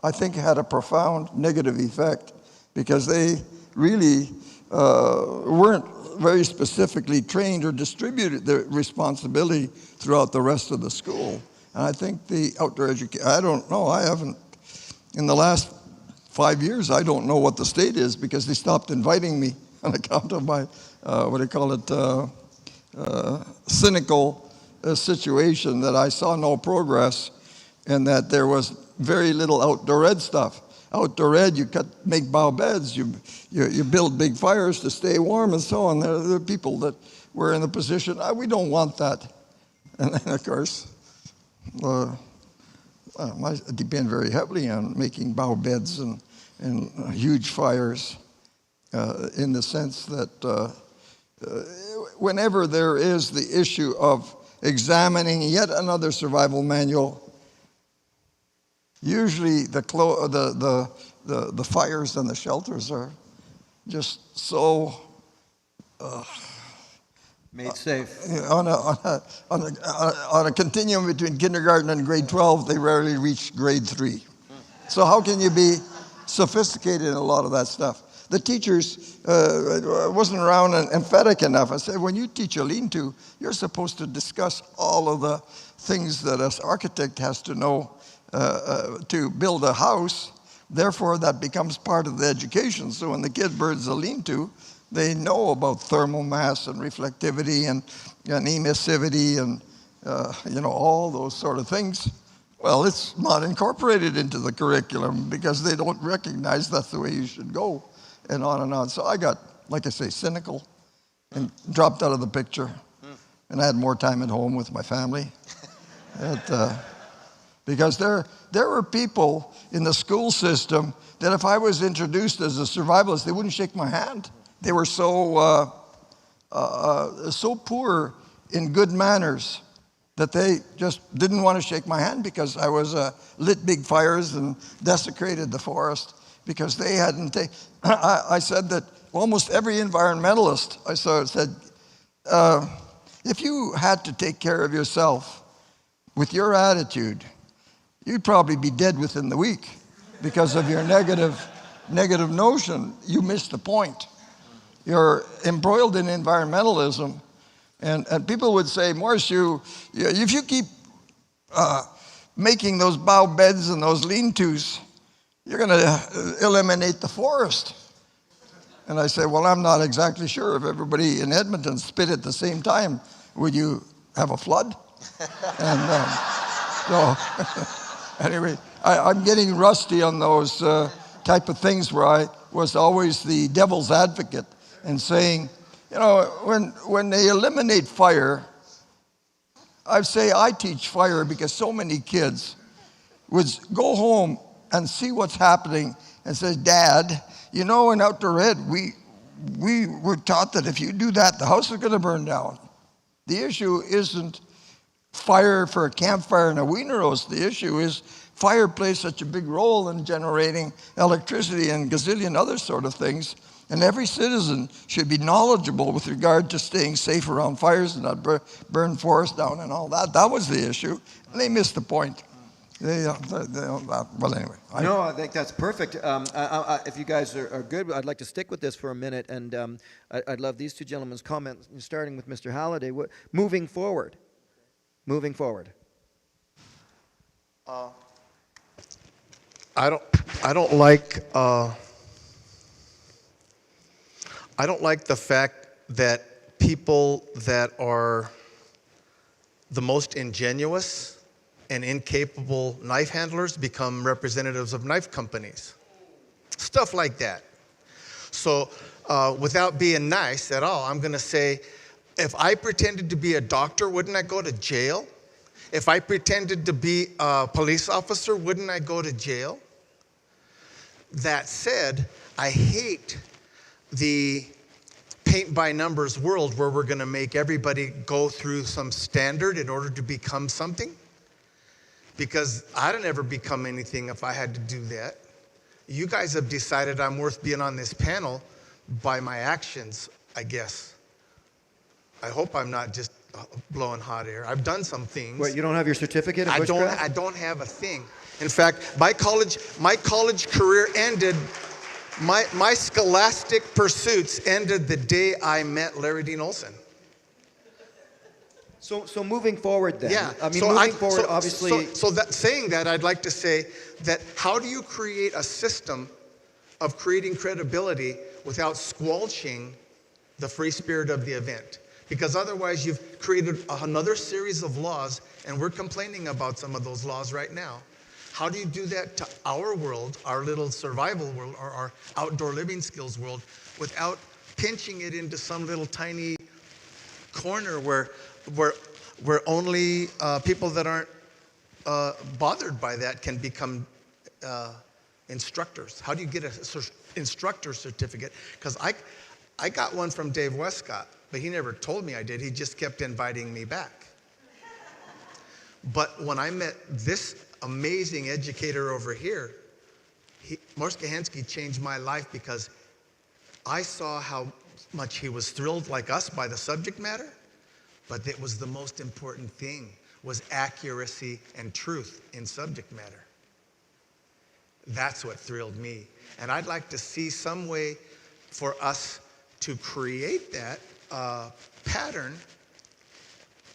Speaker 4: I think had a profound negative effect, because they really weren't very specifically trained or distributed their responsibility throughout the rest of the school. And I think the outdoor education, I don't know, I haven't, in the last 5 years, I don't know what the state is, because they stopped inviting me on account of my, cynical situation that I saw no progress, and that there was very little outdoor ed stuff. Outdoor ed, you make bough beds, you build big fires to stay warm and so on. There are people that were in the position, we don't want that. And then, of course, I depend very heavily on making bough beds and huge fires, in the sense that whenever there is the issue of examining yet another survival manual, usually the fires and the shelters are just so
Speaker 1: Made safe.
Speaker 4: on a continuum between kindergarten and grade 12, they rarely reach grade 3. So how can you be sophisticated in a lot of that stuff? The teachers wasn't around and emphatic enough. I said, when you teach a lean-to, you're supposed to discuss all of the things that an architect has to know to build a house. Therefore, that becomes part of the education. So when the kid builds a lean-to, they know about thermal mass and reflectivity and emissivity and all those sort of things. Well, it's not incorporated into the curriculum because they don't recognize that's the way you should go, and on and on. So I got, like I say, cynical and dropped out of the picture. And I had more time at home with my family. Because there were people in the school system that if I was introduced as a survivalist, they wouldn't shake my hand. They were so poor in good manners that they just didn't want to shake my hand, because I was lit big fires and desecrated the forest, because they hadn't I said that almost every environmentalist I saw said, if you had to take care of yourself with your attitude, you'd probably be dead within the week because of your negative notion. You missed the point. You're embroiled in environmentalism. And people would say, Morris, if you keep making those bough beds and those lean-tos, you're going to eliminate the forest. And I say, well, I'm not exactly sure. If everybody in Edmonton spit at the same time, would you have a flood? And so anyway, I'm getting rusty on those type of things where I was always the devil's advocate and saying, when they eliminate fire, I say I teach fire because so many kids would go home and see what's happening and say, Dad, in outdoor ed, we were taught that if you do that, the house is going to burn down. The issue isn't fire for a campfire and a wiener roast. The issue is fire plays such a big role in generating electricity and gazillion other sort of things. And every citizen should be knowledgeable with regard to staying safe around fires and not burn forests down and all that. That was the issue. And they missed the point. Well, anyway.
Speaker 1: No, I think that's perfect. If you guys are good, I'd like to stick with this for a minute, and I'd love these two gentlemen's comments, starting with Mr. Halliday. Moving forward.
Speaker 5: I don't like the fact that people that are the most ingenuous and incapable knife handlers become representatives of knife companies. Stuff like that. So without being nice at all, I'm going to say, if I pretended to be a doctor, wouldn't I go to jail? If I pretended to be a police officer, wouldn't I go to jail? That said, I hate the paint by numbers world where we're going to make everybody go through some standard in order to become something. Because I'd never become anything if I had to do that. You guys have decided I'm worth being on this panel by my actions, I guess. I hope I'm not just blowing hot air. I've done some things.
Speaker 1: Wait, you don't have your certificate in Bushcraft?
Speaker 5: I don't have a thing. In fact, my college career ended, my scholastic pursuits ended the day I met Larry Dean Olson.
Speaker 1: So moving forward then.
Speaker 5: Yeah.
Speaker 1: I mean, moving forward, obviously.
Speaker 5: So that, saying that, I'd like to say that how do you create a system of creating credibility without squelching the free spirit of the event? Because otherwise you've created another series of laws, and we're complaining about some of those laws right now. How do you do that to our world, our little survival world, or our outdoor living skills world, without pinching it into some little tiny corner where only people that aren't bothered by that can become instructors? How do you get an instructor certificate? Because I got one from Dave Westcott, but he never told me I did. He just kept inviting me back. But when I met this amazing educator over here, Morris Gahansky changed my life because I saw how much he was thrilled, like us, by the subject matter. But it was the most important thing, was accuracy and truth in subject matter. That's what thrilled me. And I'd like to see some way for us to create that pattern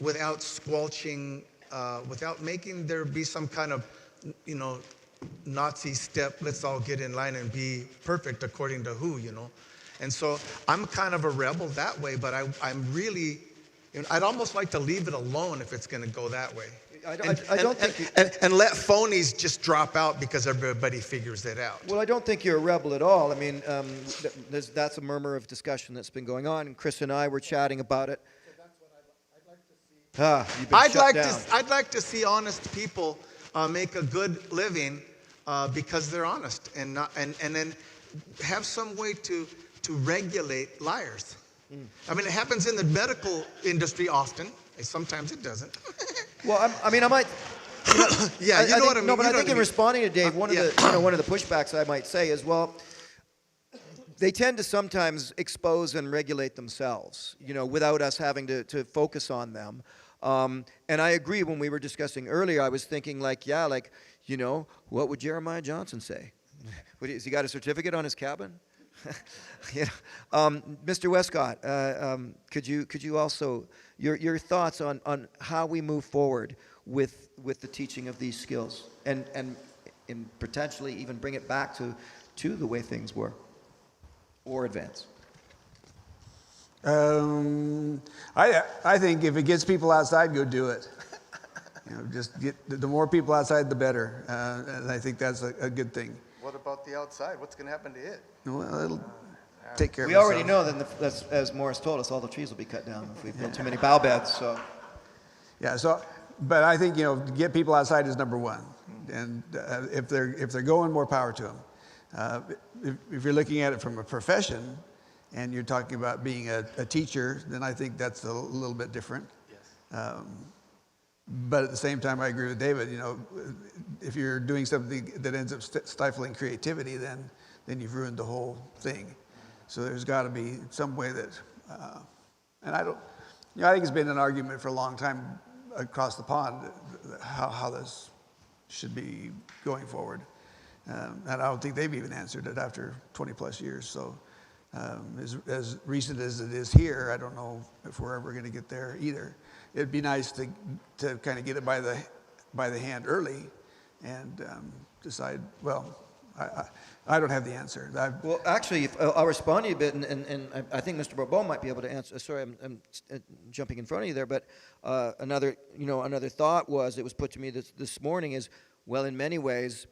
Speaker 5: without squelching, without making there be some kind of, Nazi step, let's all get in line and be perfect according to who, And so I'm kind of a rebel that way, but I'm really, I'd almost like to leave it alone if it's going to go that way.
Speaker 1: I don't think
Speaker 5: and let phonies just drop out because everybody figures it out.
Speaker 1: Well, I don't think you're a rebel at all. I mean, that's a murmur of discussion that's been going on, and Chris and I were chatting about it. You've been shut down.
Speaker 5: I'd like to see honest people make a good living because they're honest, and then have some way to regulate liars. I mean, it happens in the medical industry often. Sometimes it doesn't.
Speaker 1: Well, I might.
Speaker 5: Yeah, you know what I mean.
Speaker 1: No, but I think in responding to Dave, one of the pushbacks I might say is, well, they tend to sometimes expose and regulate themselves, without us having to focus on them. And I agree. When we were discussing earlier, I was thinking what would Jeremiah Johnson say? Has he got a certificate on his cabin? Mr. Westcott, could you also your thoughts on how we move forward with the teaching of these skills and potentially even bring it back to the way things were or advance?
Speaker 3: I think if it gets people outside, go do it. Just get the more people outside, the better. And I think that's a good thing.
Speaker 5: What about the outside? What's going to happen to it?
Speaker 3: Well, it'll take care of
Speaker 1: We
Speaker 3: itself.
Speaker 1: already know that, as Morris told us, all the trees will be cut down if we build too many bough beds. So.
Speaker 3: Yeah. But I think get people outside is number one, and if they're going, more power to them. If you're looking at it from a profession, and you're talking about being a teacher, then I think that's a little bit different. Yes. But at the same time, I agree with David. If you're doing something that ends up stifling creativity, then you've ruined the whole thing. So there's got to be some way that, and I don't, I think it's been an argument for a long time across the pond how this should be going forward. And I don't think they've even answered it after 20 plus years. So as recent as it is here, I don't know if we're ever going to get there either. It'd be nice to kind of get it by the hand early and decide, well, I don't have the answer.
Speaker 1: Well, actually, I'll respond to you a bit, and I think Mr. Bourbeau might be able to answer. Sorry, I'm jumping in front of you there, but another thought it was put to me this morning is, well, in many ways,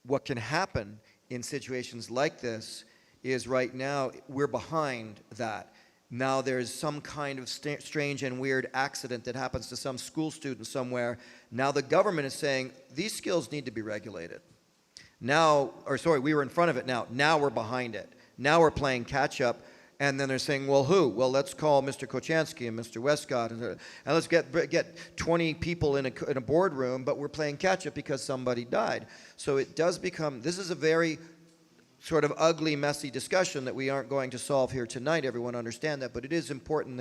Speaker 1: what can happen in situations like this is right now we're behind that. Now there's some kind of strange and weird accident that happens to some school student somewhere. Now the government is saying these skills need to be regulated. We were in front of it now. Now we're behind it. Now we're playing catch up. And then they're saying, well, who? Well, let's call Mr. Kochansky and Mr. Westcott, and let's get 20 people in a boardroom, but we're playing catch up because somebody died. So it does become, this is a very sort of ugly, messy discussion that we aren't going to solve here tonight. Everyone understand that, but it is important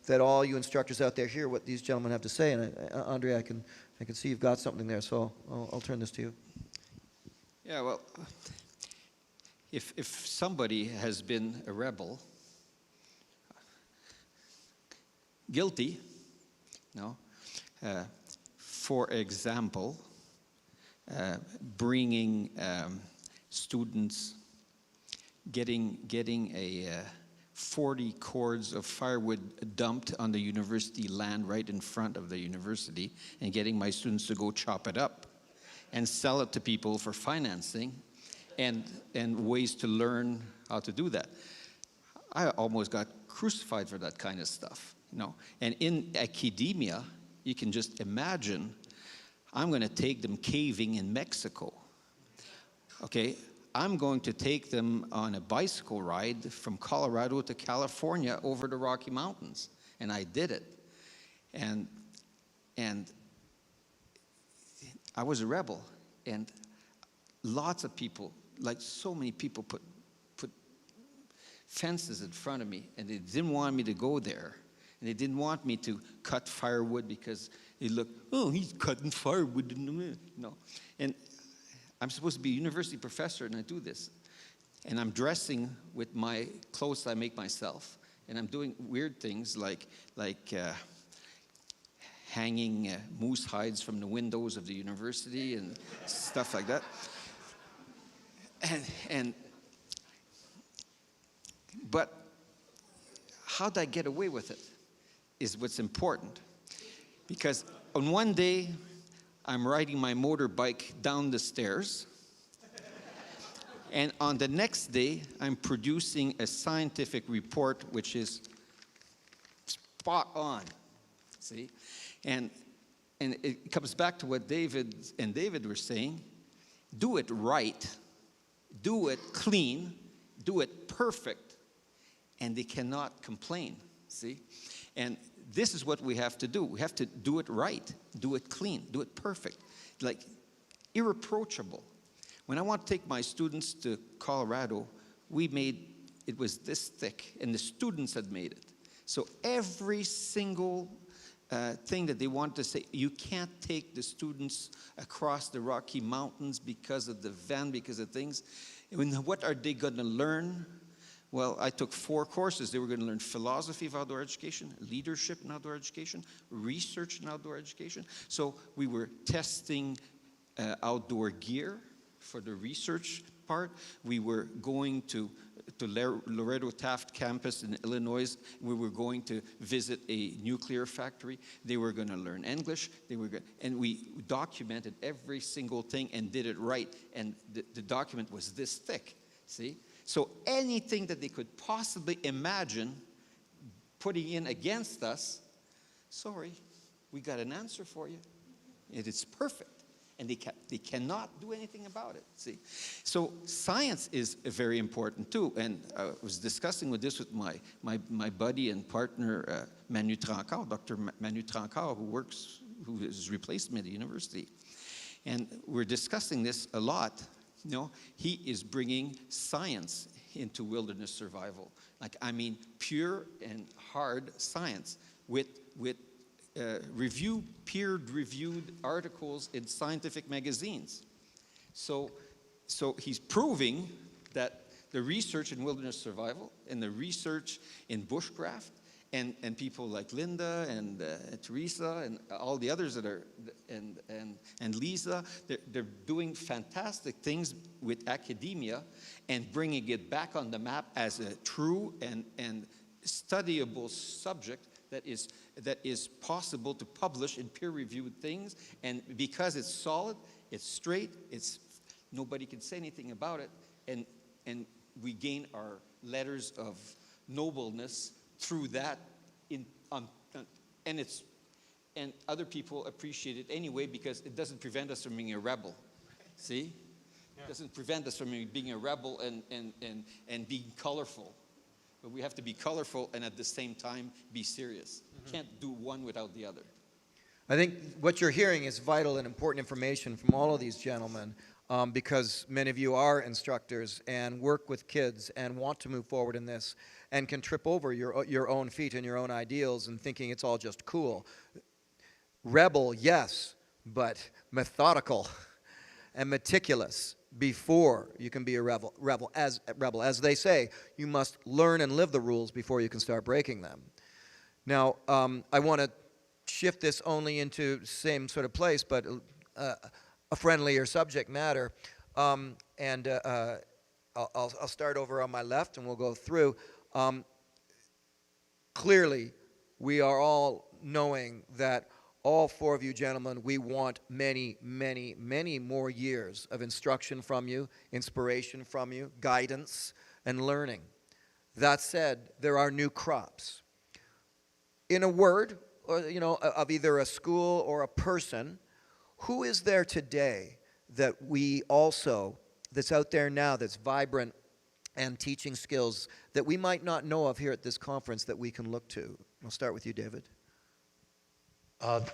Speaker 1: that all you instructors out there hear what these gentlemen have to say. And Andre, I can see you've got something there, so I'll turn this to you.
Speaker 2: Yeah, well, if somebody has been a rebel, guilty, for example, bringing students, getting a 40 cords of firewood dumped on the university land right in front of the university, and getting my students to go chop it up and sell it to people for financing and ways to learn how to do that. I almost got crucified for that kind of stuff. And in academia, you can just imagine, I'm going to take them caving in Mexico. Okay, I'm going to take them on a bicycle ride from Colorado to California over the Rocky Mountains. And I did it. And I was a rebel. And lots of people, like so many people, put fences in front of me, and they didn't want me to go there. And they didn't want me to cut firewood because they looked, oh, he's cutting firewood. No. And I'm supposed to be a university professor, and I do this. And I'm dressing with my clothes I make myself. And I'm doing weird things like hanging moose hides from the windows of the university and stuff like that. But how did I get away with it is what's important. Because on one day, I'm riding my motorbike down the stairs. And on the next day, I'm producing a scientific report which is spot on. See? And it comes back to what David were saying. Do it right. Do it clean. Do it perfect. And they cannot complain. See? And this is what we have to do. We have to do it right, do it clean, do it perfect, like irreproachable. When I want to take my students to Colorado, it was this thick, and the students had made it. So every single thing that they want to say, you can't take the students across the Rocky Mountains because of the van, because of things. And what are they going to learn? Well, I took 4 courses. They were going to learn philosophy of outdoor education, leadership in outdoor education, research in outdoor education. So we were testing outdoor gear for the research part. We were going to Loretto Taft campus in Illinois. We were going to visit a nuclear factory. They were going to learn English. And we documented every single thing and did it right. And the document was this thick, see? So anything that they could possibly imagine putting in against us, sorry, we got an answer for you. It is perfect. And they cannot do anything about it, see. So science is very important too. And I was discussing with my buddy and partner, Manu Trancard, Dr. Manu Trancard, who has replaced me at the university. And we're discussing this a lot. He is bringing science. into wilderness survival. Like, I mean, pure and hard science with peer-reviewed articles in scientific magazines. So he's proving that the research in wilderness survival and the research in bushcraft and people like Linda and Teresa and all the others that are, and Lisa, they're doing fantastic things with academia and bringing it back on the map as a true and studyable subject that is possible to publish in peer-reviewed things. And because it's solid, it's straight, nobody can say anything about it, and we gain our letters of nobleness through that, and other people appreciate it anyway because it doesn't prevent us from being a rebel. See? It doesn't prevent us from being a rebel and being colorful. But we have to be colorful and at the same time be serious. Can't do one without the other.
Speaker 1: I think what you're hearing is vital and important information from all of these gentlemen, because many of you are instructors and work with kids and want to move forward in this and can trip over your own feet and your own ideals and thinking it's all just cool. Rebel, yes, but methodical and meticulous before you can be a rebel. As they say, you must learn and live the rules before you can start breaking them. Now, I want to shift this only into same sort of place, but a friendlier subject matter. I'll start over on my left, and we'll go through. Clearly, we are all knowing that all four of you gentlemen, we want many, many, many more years of instruction from you, inspiration from you, guidance, and learning. That said, there are new crops. In a word, or, of either a school or a person, who is there today that that's out there now, that's vibrant and teaching skills that we might not know of here at this conference that we can look to? I'll start with you, David.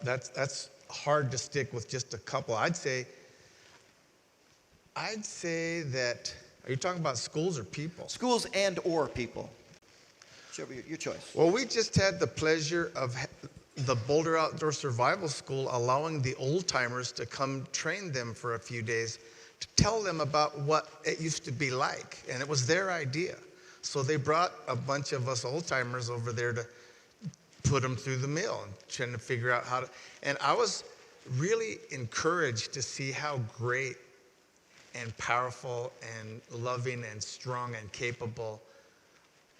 Speaker 5: That's hard to stick with just a couple. I'd say that, are you talking about schools or people?
Speaker 1: Schools and or people. Whichever your choice.
Speaker 5: Well, we just had the pleasure of the Boulder Outdoor Survival School allowing the old-timers to come train them for a few days to tell them about what it used to be like. And it was their idea. So they brought a bunch of us old-timers over there to put them through the mill and trying to figure out how to. And I was really encouraged to see how great and powerful and loving and strong and capable.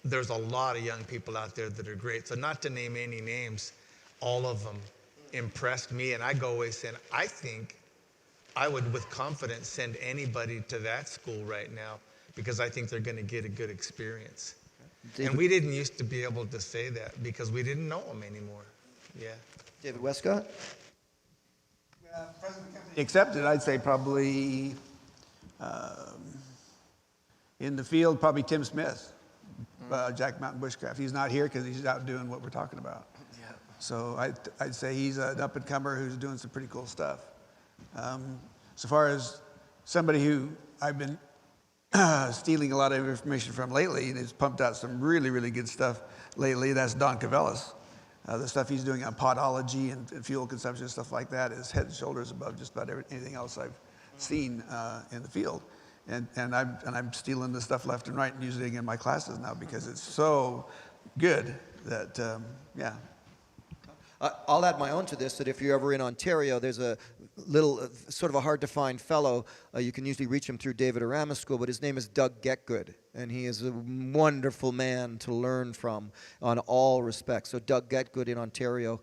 Speaker 5: There's a lot of young people out there that are great. So not to name any names, all of them impressed me. And I go away saying, I think I would with confidence send anybody to that school right now because I think they're going to get a good experience. David, and we didn't used to be able to say that because we didn't know them anymore. Yeah.
Speaker 1: David Westcott?
Speaker 3: Accepted, I'd say probably in the field, probably Tim Smith, Jack Mountain Bushcraft. He's not here because he's out doing what we're talking about. Yeah. So I'd say he's an up-and-comer who's doing some pretty cool stuff. So far as somebody who I've been stealing a lot of information from lately, and he's pumped out some really, really good stuff lately, that's Don Cavellis. The stuff he's doing on podology and fuel consumption, stuff like that, is head and shoulders above just about anything else I've seen in the field. And I'm stealing this stuff left and right and using it in my classes now because it's so good that, yeah.
Speaker 1: I'll add my own to this, that if you're ever in Ontario, there's a little, sort of a hard-to-find fellow. You can usually reach him through David Arama's school, but his name is Doug Getgood, and he is a wonderful man to learn from on all respects. So Doug Getgood in Ontario,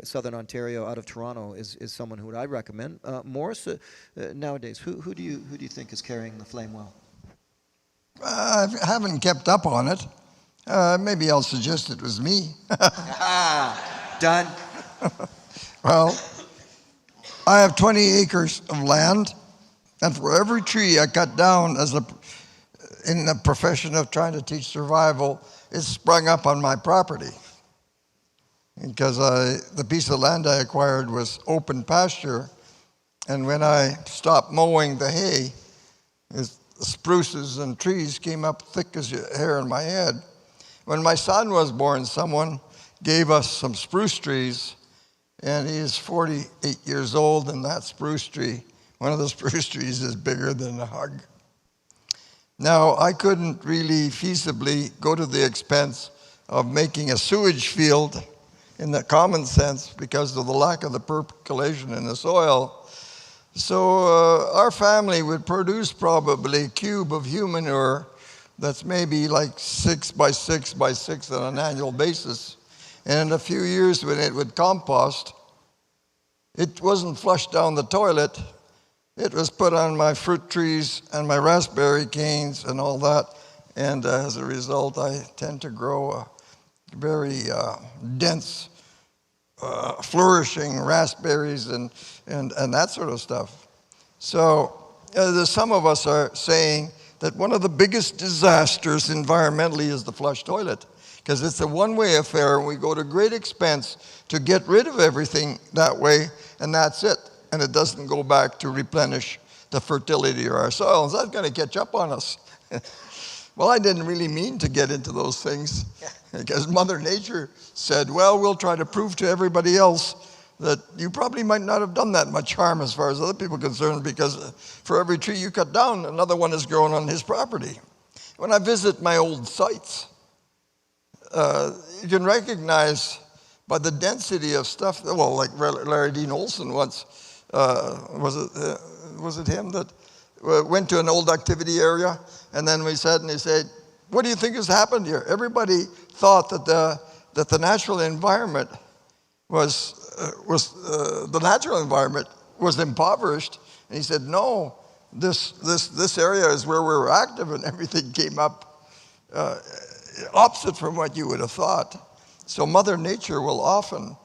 Speaker 1: Southern Ontario, out of Toronto, is someone who I recommend. Morris, nowadays, who do you think is carrying the flame well?
Speaker 4: I haven't kept up on it. Maybe I'll suggest it was me.
Speaker 1: Done.
Speaker 4: Well, I have 20 acres of land, and for every tree I cut down in the profession of trying to teach survival, it sprung up on my property. Because the piece of land I acquired was open pasture, and when I stopped mowing the hay, spruces and trees came up thick as your hair in my head. When my son was born, someone gave us some spruce trees, and he is 48 years old, and that spruce tree, one of the spruce trees is bigger than a hug. Now, I couldn't really feasibly go to the expense of making a sewage field in the common sense because of the lack of the percolation in the soil. So our family would produce probably a cube of human manure that's maybe like 6 by 6 by 6 on an annual basis. And in a few years when it would compost, it wasn't flushed down the toilet. It was put on my fruit trees and my raspberry canes and all that. And as a result, I tend to grow very dense, flourishing raspberries and that sort of stuff. So some of us are saying that one of the biggest disasters environmentally is the flush toilet, because it's a one-way affair, and we go to great expense to get rid of everything that way, and that's it. And it doesn't go back to replenish the fertility of our soils. That's going to catch up on us. Well, I didn't really mean to get into those things, because Mother Nature said, well, we'll try to prove to everybody else that you probably might not have done that much harm as far as other people are concerned, because for every tree you cut down, another one is growing on his property. When I visit my old sites, you can recognize by the density of stuff, well, like Larry Dean Olson once, was it him that went to an old activity area, and then we said, and he said, what do you think has happened here? Everybody thought that the natural environment was impoverished, and he said, no, this area is where we're active, and everything came up opposite from what you would have thought. So Mother Nature will often,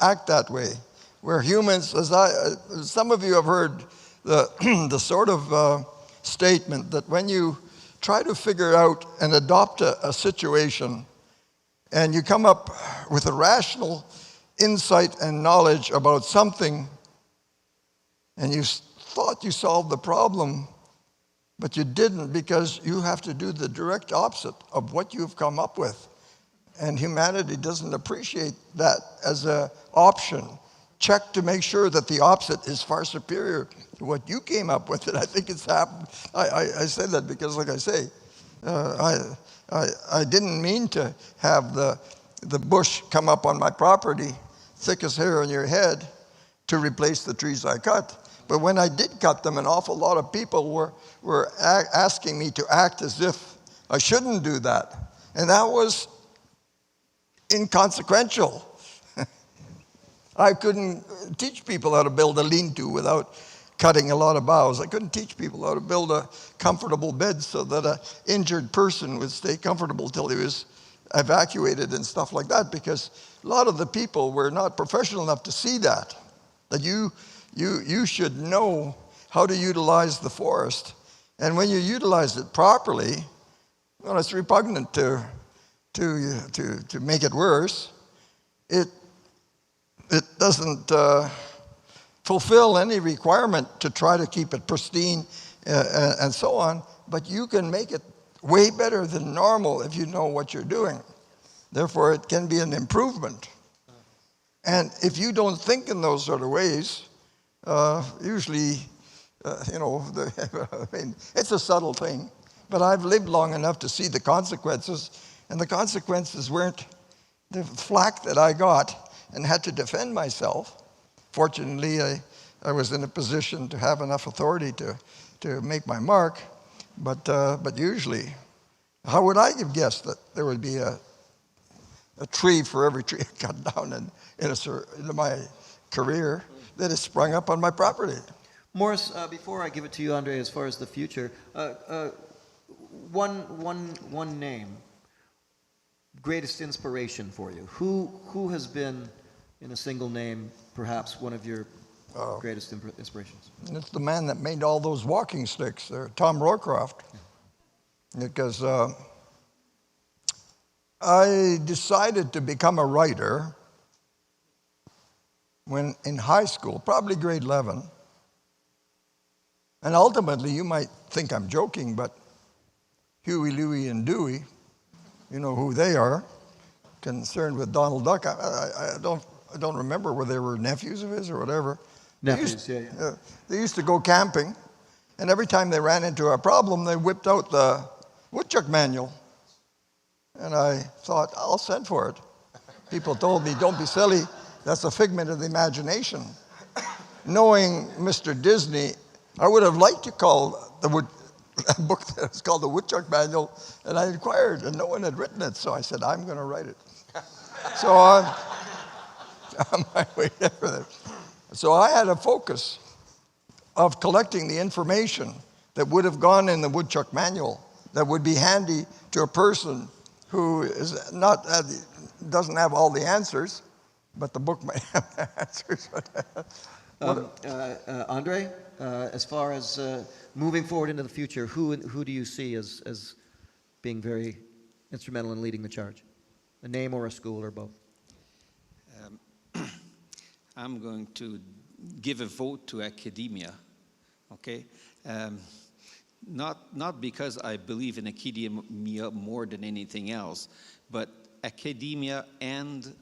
Speaker 4: act that way. Where humans, some of you have heard the sort of statement that when you try to figure out and adopt a situation, and you come up with a rational insight and knowledge about something, and you thought you solved the problem, but you didn't, because you have to do the direct opposite of what you've come up with. And humanity doesn't appreciate that as an option. Check to make sure that the opposite is far superior to what you came up with. And I think it's happened. I say that because, like I say, I didn't mean to have the bush come up on my property, thick as hair on your head, to replace the trees I cut. But when I did cut them, an awful lot of people were asking me to act as if I shouldn't do that. And that was inconsequential. I couldn't teach people how to build a lean-to without cutting a lot of boughs. I couldn't teach people how to build a comfortable bed so that an injured person would stay comfortable till he was evacuated and stuff like that, because a lot of the people were not professional enough to see that you should know how to utilize the forest. And when you utilize it properly, well, it's repugnant to make it worse. It doesn't fulfill any requirement to try to keep it pristine and so on, but you can make it way better than normal if you know what you're doing. Therefore, it can be an improvement. And if you don't think in those sort of ways, usually, it's a subtle thing. But I've lived long enough to see the consequences, and the consequences weren't the flack that I got and had to defend myself. Fortunately, I was in a position to have enough authority to make my mark. But usually, how would I have guessed that there would be a tree for every tree I cut down in my career that has sprung up on my property?
Speaker 1: Morris, before I give it to you, Andre, as far as the future, one name, greatest inspiration for you. Who has been, in a single name, perhaps one of your greatest inspirations?
Speaker 4: It's the man that made all those walking sticks, Tom Roycroft. Because I decided to become a writer when in high school, probably grade 11. And ultimately, you might think I'm joking, but Huey, Louie, and Dewey, you know who they are, concerned with Donald Duck. I don't remember whether they were nephews of his or whatever.
Speaker 1: Nephews,
Speaker 4: They used to go camping, and every time they ran into a problem, they whipped out the woodchuck manual. And I thought, I'll send for it. People told me, don't be silly, that's a figment of the imagination. Knowing Mr. Disney, I would have liked to call a book that was called the Woodchuck Manual, and I inquired, and no one had written it, so I said, I'm going to write it. So I'm on my way there. So I had a focus of collecting the information that would have gone in the Woodchuck Manual that would be handy to a person who is not doesn't have all the answers, but the book might have answers.
Speaker 1: Andre, as far as moving forward into the future, who do you see as being very instrumental in leading the charge? A name or a school or both?
Speaker 2: I'm going to give a vote to academia, okay? Not because I believe in academia more than anything else, but academia and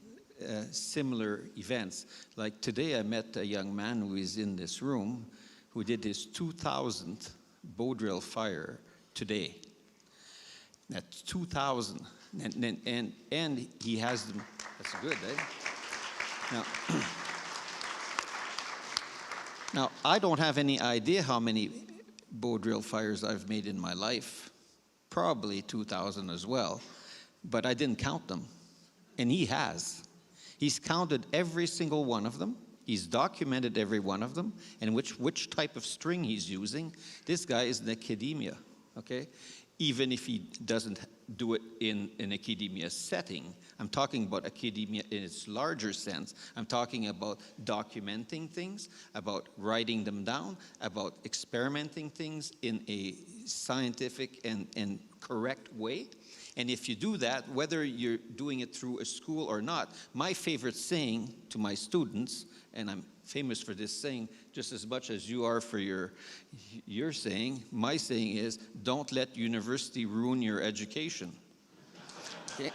Speaker 2: similar events. Like today I met a young man who is in this room who did his 2000th bow drill fire today. That's 2,000. And he has them. That's good, eh? Now, I don't have any idea how many bow drill fires I've made in my life. Probably 2,000 as well. But I didn't count them. And he has. He's counted every single one of them. He's documented every one of them and which type of string he's using. This guy is in academia, okay? Even if he doesn't do it in an academia setting. I'm talking about academia in its larger sense. I'm talking about documenting things, about writing them down, about experimenting things in a scientific and correct way. And if you do that, whether you're doing it through a school or not, my favorite saying to my students, and I'm famous for this saying just as much as you are for your saying, my saying is, don't let university ruin your education. Okay?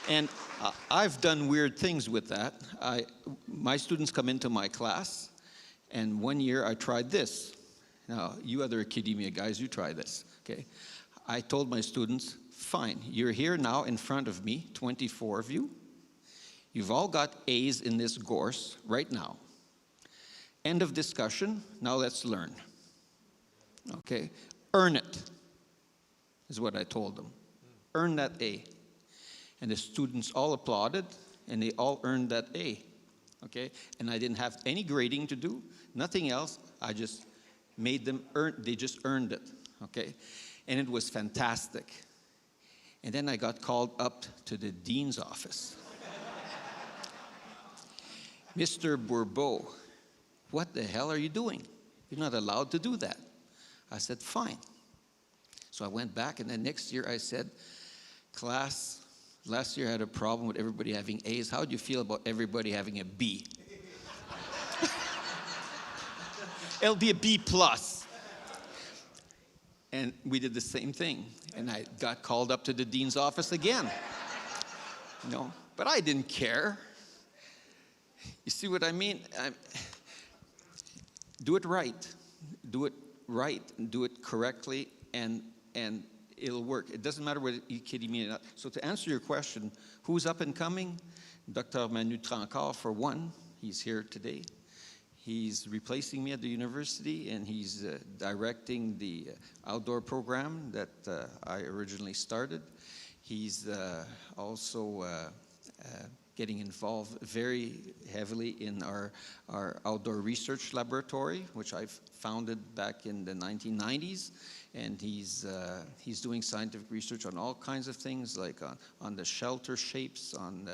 Speaker 2: And I've done weird things with that. My students come into my class, and one year I tried this. Now, you other academia guys, you try this, okay? I told my students, fine, you're here now in front of me, 24 of you. You've all got A's in this course right now. End of discussion, now let's learn. Okay, earn it, is what I told them. Earn that A. And the students all applauded, and they all earned that A. Okay, and I didn't have any grading to do, nothing else. I just made them earn, they just earned it, okay? And it was fantastic. And then I got called up to the dean's office. Mr. Bourbeau, what the hell are you doing? You're not allowed to do that. I said, fine. So I went back, and then next year I said, class, last year I had a problem with everybody having A's. How do you feel about everybody having a B? It'll be a B plus. And we did the same thing. And I got called up to the dean's office again. But I didn't care. You see what I mean? Do it right. Do it right and do it correctly, and it'll work. It doesn't matter whether you're kidding me or not. So to answer your question, who's up and coming? Dr. Manu Trancard, for one. He's here today. He's replacing me at the university, and he's directing the outdoor program that I originally started. He's also getting involved very heavily in our outdoor research laboratory, which I founded back in the 1990s. And he's doing scientific research on all kinds of things, like on the shelter shapes, and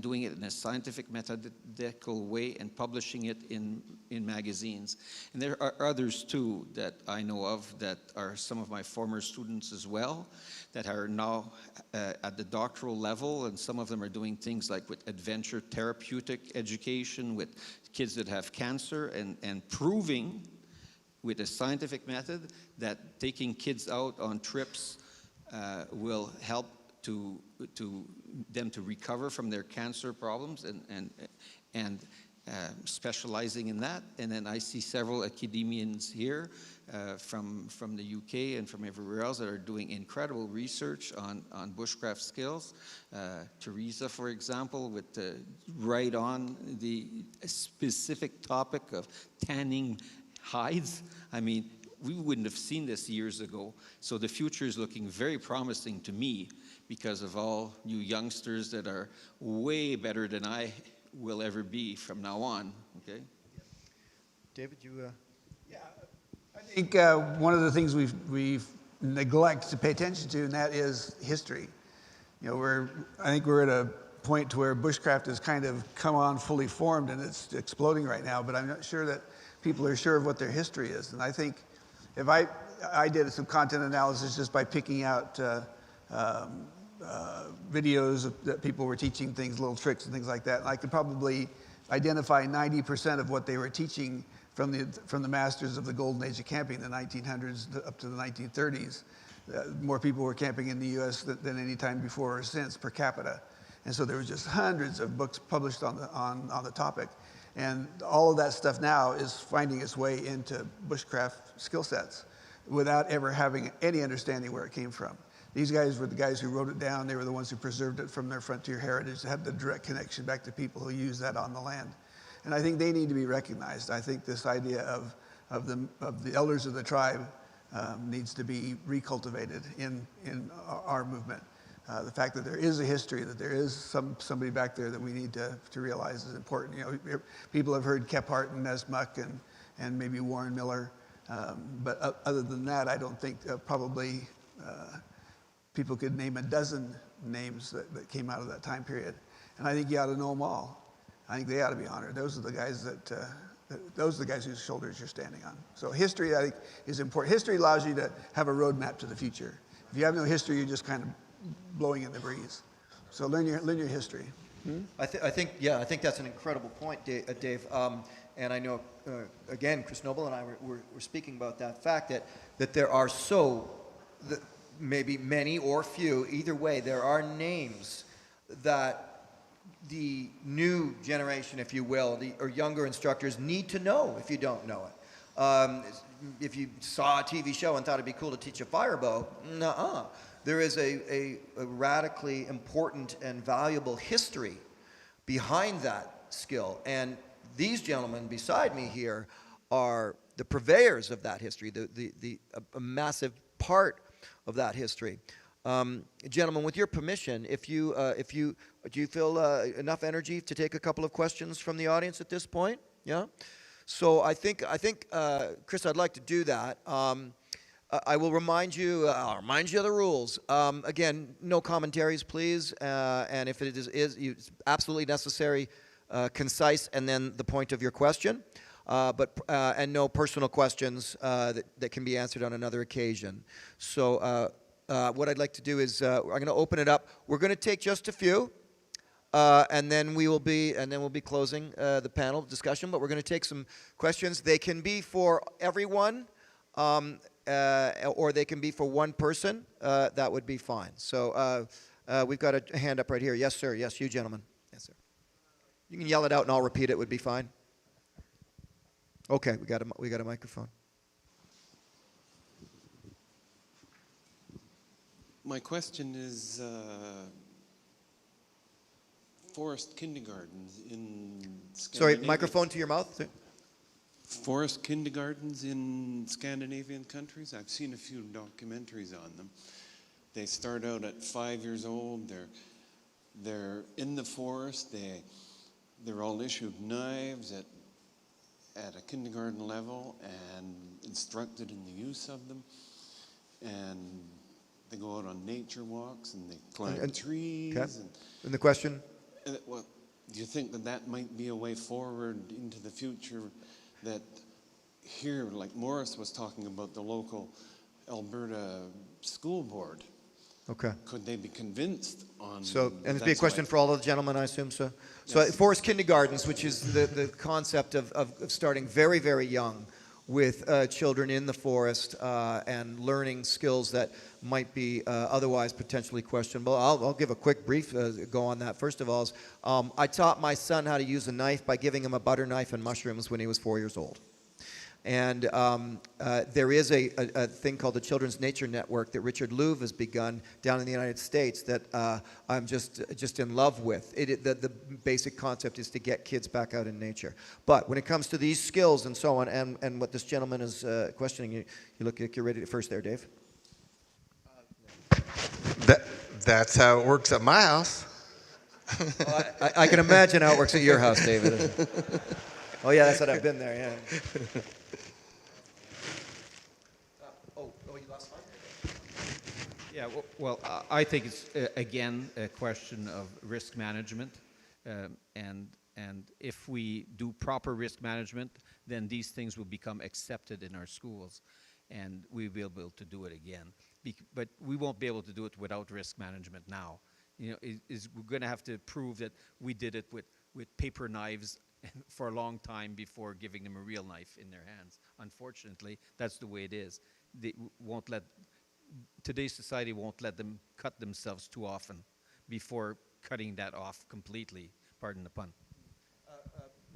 Speaker 2: doing it in a scientific, methodical way, and publishing it in magazines. And there are others too that I know of that are some of my former students as well, that are now at the doctoral level, and some of them are doing doing things like with adventure therapeutic education with kids that have cancer, and proving with a scientific method that taking kids out on trips will help to them to recover from their cancer problems, and specializing in that. And then I see several academians here from the UK and from everywhere else that are doing incredible research on bushcraft skills. Teresa, for example, with right on the specific topic of tanning hides. I mean, we wouldn't have seen this years ago. So the future is looking very promising to me because of all you youngsters that are way better than I will ever be from now on, okay?
Speaker 1: David, you...
Speaker 3: I think one of the things we've neglected to pay attention to, and that is history. You know, I think we're at a point to where bushcraft has kind of come on fully formed, and it's exploding right now, but I'm not sure that people are sure of what their history is. And I think if I did some content analysis just by picking out videos that people were teaching things, little tricks and things like that, and I could probably identify 90% of what they were teaching from the masters of the golden age of camping, the 1900s up to the 1930s. More people were camping in the U.S. than any time before or since per capita. And so there was just hundreds of books published on the topic. And all of that stuff now is finding its way into bushcraft skill sets without ever having any understanding where it came from. These guys were the guys who wrote it down. They were the ones who preserved it from their frontier heritage, had the direct connection back to people who used that on the land. And I think they need to be recognized. I think this idea of the elders of the tribe needs to be recultivated in our movement. The fact that there is a history, that there is somebody back there that we need to realize is important. You know, people have heard Kephart and Nesmuck and maybe Warren Miller, but other than that, I don't think probably people could name a dozen names that came out of that time period. And I think you ought to know them all. I think they ought to be honored. Those are the guys those are the guys whose shoulders you're standing on. So history, I think, is important. History allows you to have a roadmap to the future. If you have no history, you're just kind of blowing in the breeze. So learn your history.
Speaker 1: I think that's an incredible point, Dave. And I know, again, Chris Noble and I were speaking about that fact that there are maybe many or few, either way, there are names that the new generation, if you will, or younger instructors need to know if you don't know it. If you saw a TV show and thought it'd be cool to teach a firebow, nuh-uh. There is a radically important and valuable history behind that skill. And these gentlemen beside me here are the purveyors of that history, a massive part of that history. Gentlemen, with your permission, do you feel enough energy to take a couple of questions from the audience at this point? Yeah? So I think Chris, I'd like to do that. I will remind you of the rules. Again, no commentaries, please. And if it is absolutely necessary, concise, and then the point of your question. And no personal questions that can be answered on another occasion. So what I'd like to do is I'm going to open it up. We're going to take just a few, and then we'll be closing the panel discussion. But we're going to take some questions. They can be for everyone. Or they can be for one person. That would be fine. So we've got a hand up right here. Yes, sir. Yes, you gentlemen. Yes, sir. You can yell it out and I'll repeat it. Would be fine. Okay, we got a microphone.
Speaker 6: My question is forest kindergartens in
Speaker 1: Sorry, microphone to your mouth.
Speaker 6: Forest kindergartens in Scandinavian countries. I've seen a few documentaries on them. They start out at 5 years old. They're in the forest. They're all issued knives at a kindergarten level and instructed in the use of them. And they go out on nature walks and they climb trees.
Speaker 1: Okay. And the question?
Speaker 6: Well, do you think that might be a way forward into the future? That here, like Morris was talking about the local Alberta school board,
Speaker 1: Okay.
Speaker 6: Could they be convinced on?
Speaker 1: So, and it'd be a
Speaker 6: that's
Speaker 1: question
Speaker 6: why-
Speaker 1: for all of the gentlemen, I assume so. So,
Speaker 6: Yes.
Speaker 1: forest kindergartens, which is the concept of starting very, very young with children in the forest and learning skills that might be otherwise potentially questionable. I'll give a quick brief go on that. First of all, I taught my son how to use a knife by giving him a butter knife and mushrooms when he was 4 years old. And there is a thing called the Children's Nature Network that Richard Louv has begun down in the United States that I'm just in love with. The basic concept is to get kids back out in nature. But when it comes to these skills and so on, and what this gentleman is questioning, you look like you're ready to first there, Dave.
Speaker 5: That's how it works at my house.
Speaker 1: I can imagine how it works at your house, David. Oh yeah, that's what I've been there. Yeah.
Speaker 2: Yeah, well, I think it's, again, a question of risk management. And if we do proper risk management, then these things will become accepted in our schools, and we will be able to do it again. But we won't be able to do it without risk management now. You know, we're going to have to prove that we did it with paper knives for a long time before giving them a real knife in their hands. Unfortunately, that's the way it is. They won't let today's society won't let them cut themselves too often before cutting that off completely. Pardon the pun.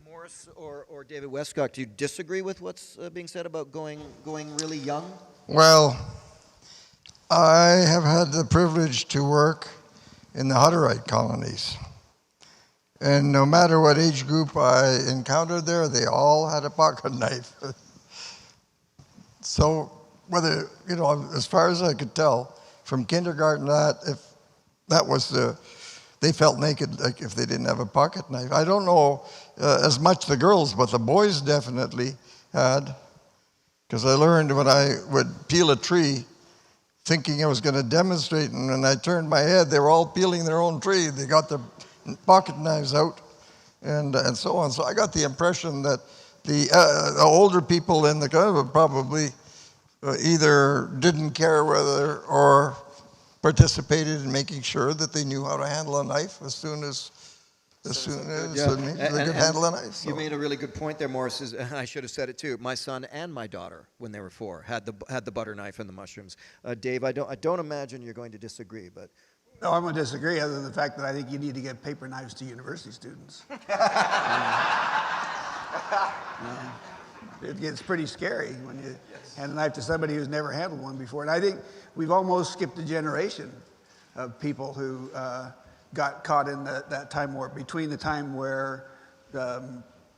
Speaker 1: Morris or David Westcott, do you disagree with what's being said about going really young?
Speaker 4: Well, I have had the privilege to work in the Hutterite colonies. And no matter what age group I encountered there, they all had a pocket knife. So whether, you know, as far as I could tell, from kindergarten if that was they felt naked like if they didn't have a pocket knife. I don't know as much the girls, but the boys definitely had. Because I learned when I would peel a tree, thinking I was going to demonstrate, and when I turned my head, they were all peeling their own tree. They got their pocket knives out, and so on. So I got the impression that the older people in the country probably either didn't care whether or participated in making sure that they knew how to handle a knife as soon as they could handle a knife. So.
Speaker 1: You made a really good point there, Morris. I should have said it too. My son and my daughter, when they were 4, had the butter knife and the mushrooms. Dave, I don't imagine you're going to disagree, but.
Speaker 3: No, I'm going to disagree, other than the fact that I think you need to get paper knives to university students. It gets pretty scary when you hand a knife to somebody who's never handled one before. And I think we've almost skipped a generation of people who got caught in that time warp between the time where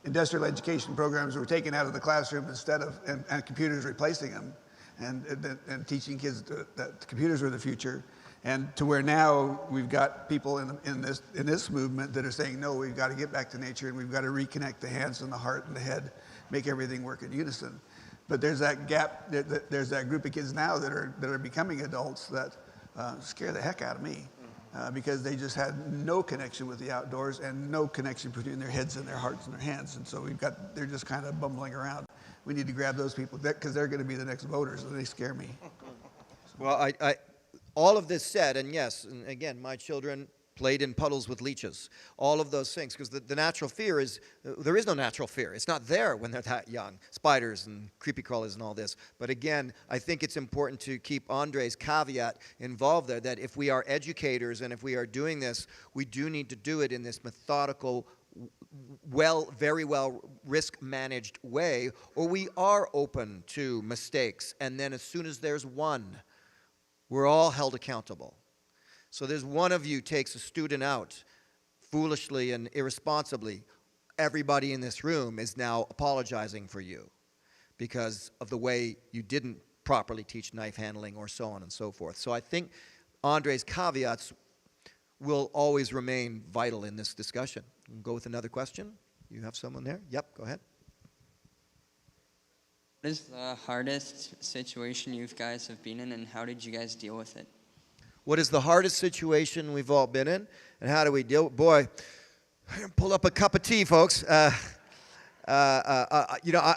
Speaker 3: industrial education programs were taken out of the classroom instead of, and computers replacing them, and teaching kids that computers were the future, and to where now we've got people in this movement that are saying, no, we've got to get back to nature, and we've got to reconnect the hands and the heart and the head, make everything work in unison. But there's that gap, there's that group of kids now that are becoming adults that scare the heck out of me. Because they just had no connection with the outdoors and no connection between their heads and their hearts and their hands. And so they're just kind of bumbling around. We need to grab those people because they're going to be the next voters, and they scare me.
Speaker 1: Well, all of this said, and yes, and again, my children played in puddles with leeches, all of those things, because the natural fear is, there is no natural fear. It's not there when they're that young, spiders and creepy crawlers and all this. But again, I think it's important to keep Andre's caveat involved there, that if we are educators and if we are doing this, we do need to do it in this methodical, very well risk-managed way, or we are open to mistakes. And then as soon as there's one, we're all held accountable. So there's one of you takes a student out foolishly and irresponsibly. Everybody in this room is now apologizing for you because of the way you didn't properly teach knife handling or so on and so forth. So I think Andre's caveats will always remain vital in this discussion. We'll go with another question. You have someone there? Yep, go ahead.
Speaker 7: What is the hardest situation you guys have been in, and how did you guys deal with it?
Speaker 1: What is the hardest situation we've all been in, and how do we deal? Boy, pull up a cup of tea, folks. You know,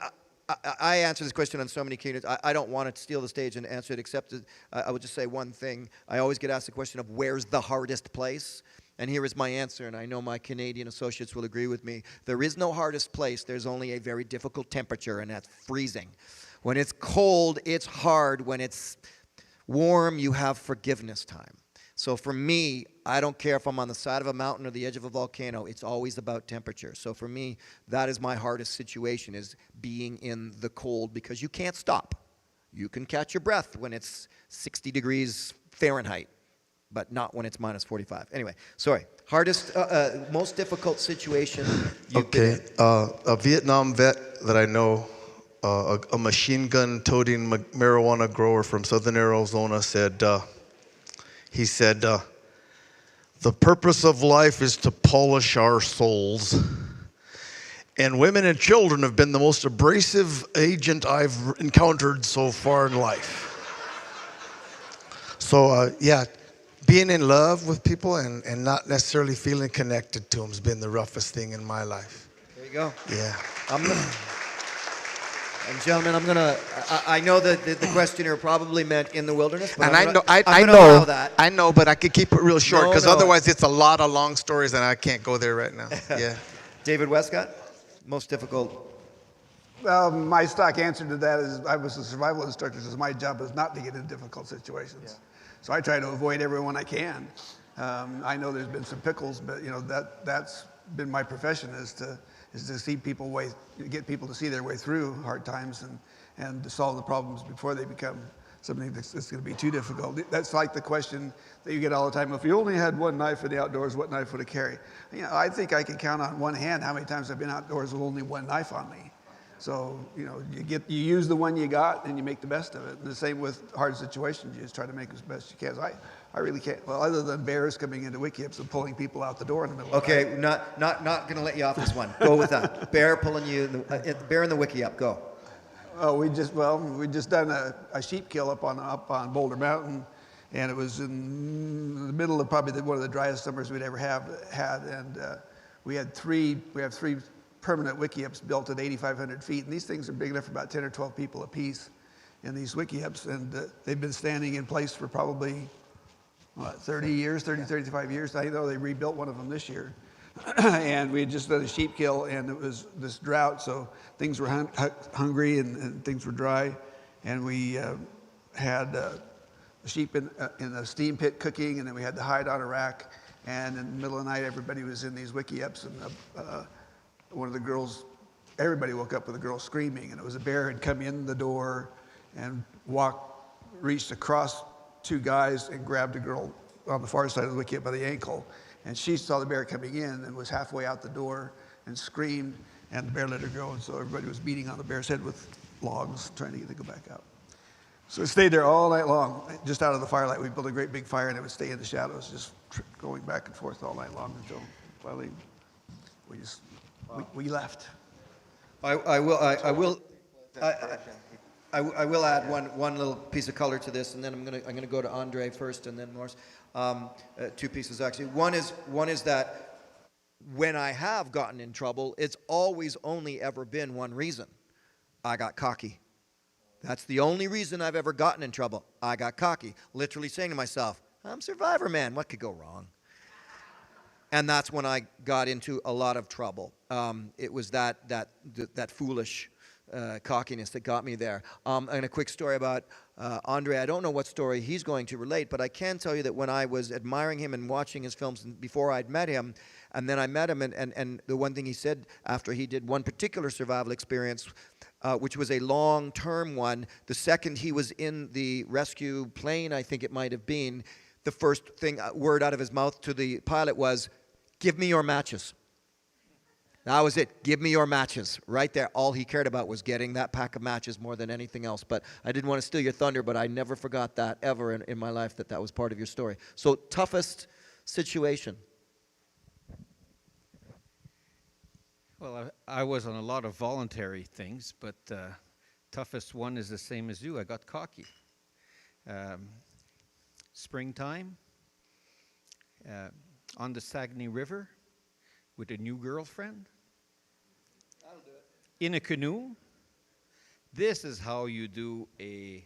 Speaker 1: I answer this question on so many occasions. I don't want to steal the stage and answer it, except that, I would just say one thing. I always get asked the question of where's the hardest place? And here is my answer, and I know my Canadian associates will agree with me. There is no hardest place. There's only a very difficult temperature, and that's freezing. When it's cold, it's hard. When it's warm, you have forgiveness time. So for me, I don't care if I'm on the side of a mountain or the edge of a volcano. It's always about temperature. So for me, that is my hardest situation, is being in the cold, because you can't stop. You can catch your breath when it's 60 degrees Fahrenheit, but not when it's minus 45. Anyway, sorry. Hardest, most difficult situation you've been in.
Speaker 5: A Vietnam vet that I know, a machine gun toting marijuana grower from southern Arizona said, he said, the purpose of life is to polish our souls. And women and children have been the most abrasive agent I've encountered so far in life. So, yeah, being in love with people and not necessarily feeling connected to them has been the roughest thing in my life.
Speaker 1: There you go.
Speaker 5: Yeah.
Speaker 1: And gentlemen, I know that the questioner probably meant in the wilderness, but
Speaker 5: And
Speaker 1: I'm gonna
Speaker 5: know,
Speaker 1: allow that.
Speaker 5: I know, but I could keep it real short,
Speaker 1: No,
Speaker 5: because
Speaker 1: no.
Speaker 5: otherwise it's a lot of long stories and I can't go there right now. Yeah.
Speaker 1: David Westcott, most difficult.
Speaker 3: Well, my stock answer to that is I was a survival instructor, so my job is not to get in difficult situations. Yeah. So I try to avoid everyone I can. I know there's been some pickles, but that's been my profession, is to see people get people to see their way through hard times and to solve the problems before they become something that's going to be too difficult. That's like the question that you get all the time. If you only had one knife in the outdoors, what knife would it carry? I think I can count on one hand how many times I've been outdoors with only one knife on me. So, you use the one you got and you make the best of it. And the same with hard situations, you just try to make as best you can. So I really can't, well, other than bears coming into Wikiups and pulling people out the door in the middle of the night.
Speaker 1: Okay, not going to let you off this one. Go with that. Bear pulling you, bear in the Wikiup, go.
Speaker 3: Oh, we just done a sheep kill up on Boulder Mountain, and it was in the middle of probably one of the driest summers we'd ever had, and we have three permanent Wikiups built at 8,500 feet, and these things are big enough for about 10 or 12 people apiece in these Wikiups, and they've been standing in place for probably 35 years. I know they rebuilt one of them this year. And we had just done a sheep kill, and it was this drought, so things were hungry and things were dry. And we had sheep in a steam pit cooking, and then we had the hide on a rack. And in the middle of the night, everybody was in these Wikiups, and one of the girls, everybody woke up with a girl screaming, and it was a bear had come in the door and reached across two guys and grabbed a girl on the far side of the Wikiup by the ankle. And she saw the bear coming in and was halfway out the door and screamed, and the bear let her go. And so everybody was beating on the bear's head with logs, trying to get it to go back out. So it stayed there all night long, just out of the firelight. We built a great big fire, and it would stay in the shadows, just going back and forth all night long until finally we left.
Speaker 1: I will add one little piece of color to this, and then I'm gonna go to Andre first, and then Morris. Two pieces actually. One is that when I have gotten in trouble, it's always only ever been one reason: I got cocky. That's the only reason I've ever gotten in trouble. I got cocky, literally saying to myself, "I'm Survivor Man. What could go wrong?" And that's when I got into a lot of trouble. It was that foolish cockiness that got me there. And a quick story about Andre. I don't know what story he's going to relate, but I can tell you that when I was admiring him and watching his films before I'd met him, and then I met him, and the one thing he said after he did one particular survival experience, which was a long-term one, the second he was in the rescue plane, I think it might have been, the first word out of his mouth to the pilot was, "Give me your matches." That was it. Give me your matches. Right there. All he cared about was getting that pack of matches more than anything else. But I didn't want to steal your thunder, but I never forgot that ever in my life, that was part of your story. So toughest situation.
Speaker 2: Well, I was on a lot of voluntary things, but toughest one is the same as you. I got cocky. Springtime, on the Saguenay River with a new girlfriend. That'll do it. In a canoe,
Speaker 8: This is how you do a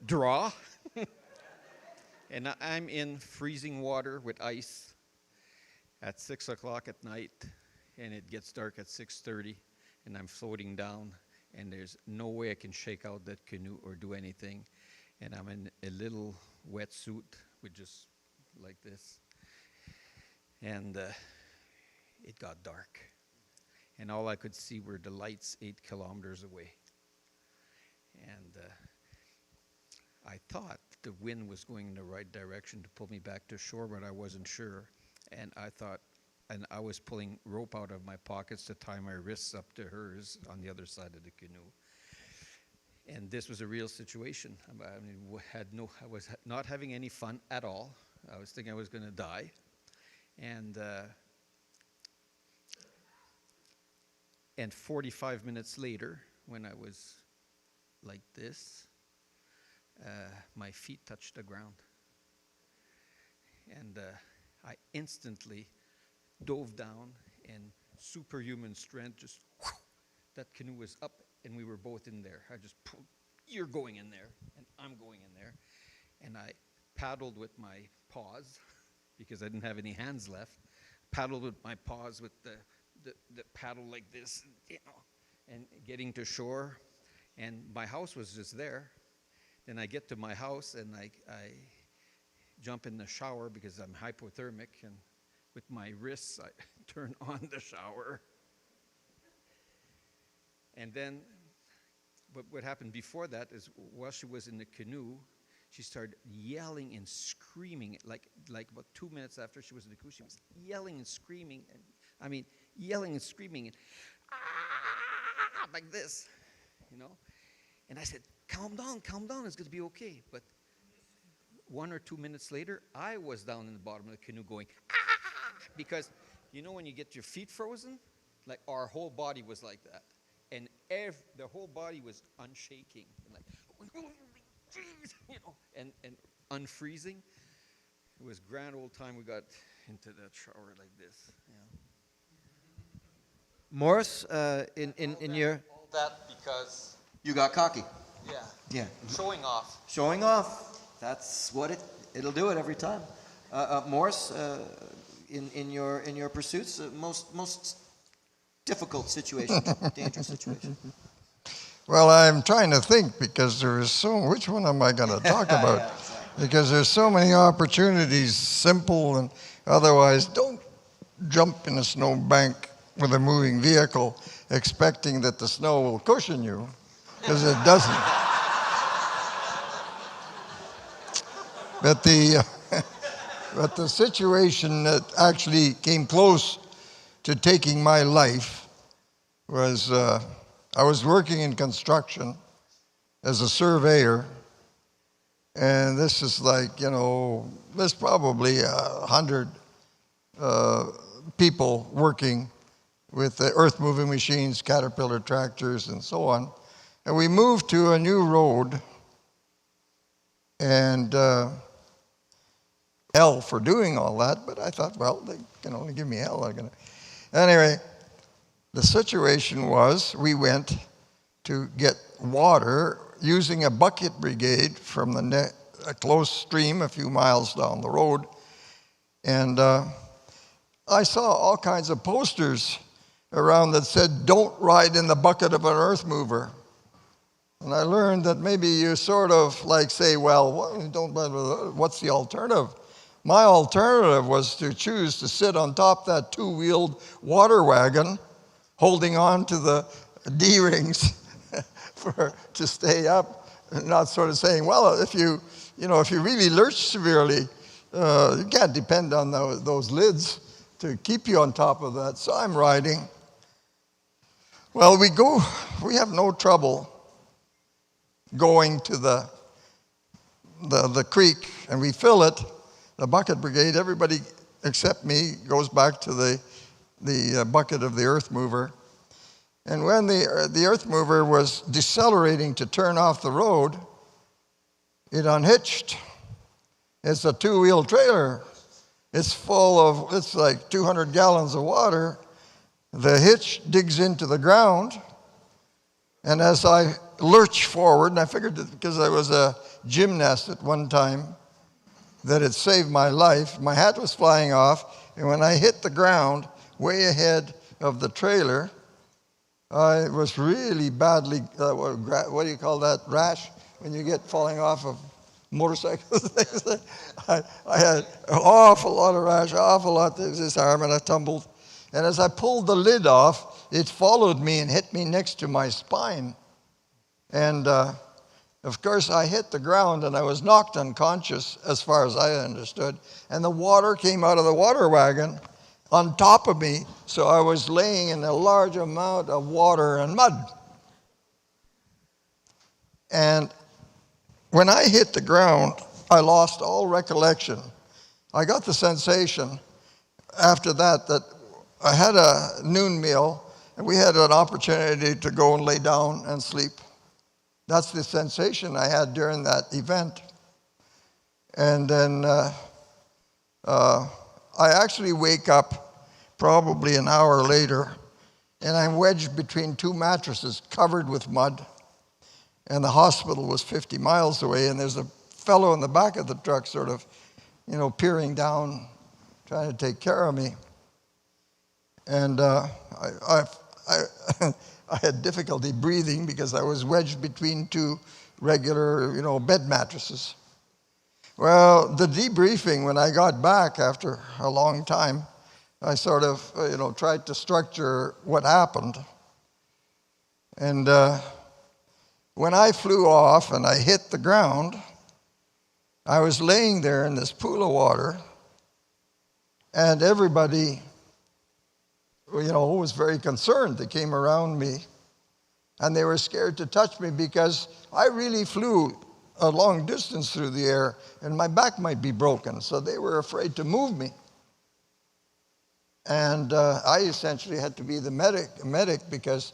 Speaker 8: draw. And I'm in freezing water with ice at 6 o'clock at night, and it gets dark at 6:30, and I'm floating down, and there's no way I can shake out that canoe or do anything. And I'm in a little wetsuit with just like this. And it got dark. And all I could see were the lights 8 kilometers away. And I thought the wind was going in the right direction to pull me back to shore, but I wasn't sure. And I was pulling rope out of my pockets to tie my wrists up to hers on the other side of the canoe. And this was a real situation. I mean, I was not having any fun at all. I was thinking I was going to die. And 45 minutes later, when I was like this, my feet touched the ground. And I instantly dove down, and superhuman strength, just that canoe was up, and we were both in there. I just pulled, you're going in there, and I'm going in there. And I paddled with my paws, because I didn't have any hands left, paddled with my paws with the paddle like this, and getting to shore. And my house was just there. Then I get to my house, and I jump in the shower because I'm hypothermic, and with my wrists, I turn on the shower. And then what happened before that is while she was in the canoe, she started yelling and screaming. Like about 2 minutes after she was in the canoe, she was yelling and screaming. And yelling and screaming. And, like this, And I said, calm down, it's going to be okay. But 1 or 2 minutes later, I was down in the bottom of the canoe going, because when you get your feet frozen, like our whole body was like that. And the whole body was unshaking, and like, and unfreezing. It was grand old time we got into that shower like this.
Speaker 1: Morris, in your...
Speaker 2: All that because,
Speaker 1: You got cocky.
Speaker 2: yeah, showing off.
Speaker 1: Showing off. That's what it'll do it every time. Morris, in your pursuits, most difficult situation, dangerous situation.
Speaker 4: Well, I'm trying to think because there is which one am I going to talk about?
Speaker 1: Yeah, exactly.
Speaker 4: Because there's so many opportunities, simple and otherwise. Don't jump in a snow bank with a moving vehicle expecting that the snow will cushion you, because it doesn't. But the situation that actually came close to taking my life was I was working in construction as a surveyor, and this is like, there's probably 100 people working with the earth-moving machines, Caterpillar tractors, and so on. And we moved to a new road, and hell for doing all that, but I thought, well, they can only give me hell. Anyway, the situation was we went to get water using a bucket brigade from a close stream a few miles down the road. And I saw all kinds of posters around that said, don't ride in the bucket of an earth mover. And I learned that maybe you sort of like say, well, what's the alternative? My alternative was to choose to sit on top that two-wheeled water wagon, holding on to the D-rings to stay up, and not sort of saying, well, if you really lurch severely, you can't depend on those lids to keep you on top of that. So I'm riding. Well, we have no trouble going to the creek, and we fill it. The bucket brigade, everybody except me goes back to the bucket of the earth mover. And when the earth mover was decelerating to turn off the road, it unhitched. It's a two-wheel trailer. It's like 200 gallons of water. The hitch digs into the ground, and as I lurch forward, and I figured that because I was a gymnast at one time, that it saved my life. My hat was flying off, and when I hit the ground way ahead of the trailer, I was really badly, what do you call that, rash, when you get falling off of motorcycles? I had an awful lot of rash, awful lot of this arm, and I tumbled. And as I pulled the lid off, it followed me and hit me next to my spine. And of course, I hit the ground and I was knocked unconscious as far as I understood. And the water came out of the water wagon on top of me, so I was laying in a large amount of water and mud. And when I hit the ground, I lost all recollection. I got the sensation after that I had a noon meal, and we had an opportunity to go and lay down and sleep. That's the sensation I had during that event. And then I actually wake up probably an hour later, and I'm wedged between two mattresses covered with mud. And the hospital was 50 miles away, and there's a fellow in the back of the truck sort of, peering down, trying to take care of me. And I had difficulty breathing because I was wedged between two regular, bed mattresses. Well, the debriefing, when I got back after a long time, I sort of, tried to structure what happened. And when I flew off and I hit the ground, I was laying there in this pool of water, and everybody, was very concerned. They came around me, and they were scared to touch me because I really flew a long distance through the air, and my back might be broken, so they were afraid to move me. And I essentially had to be the medic because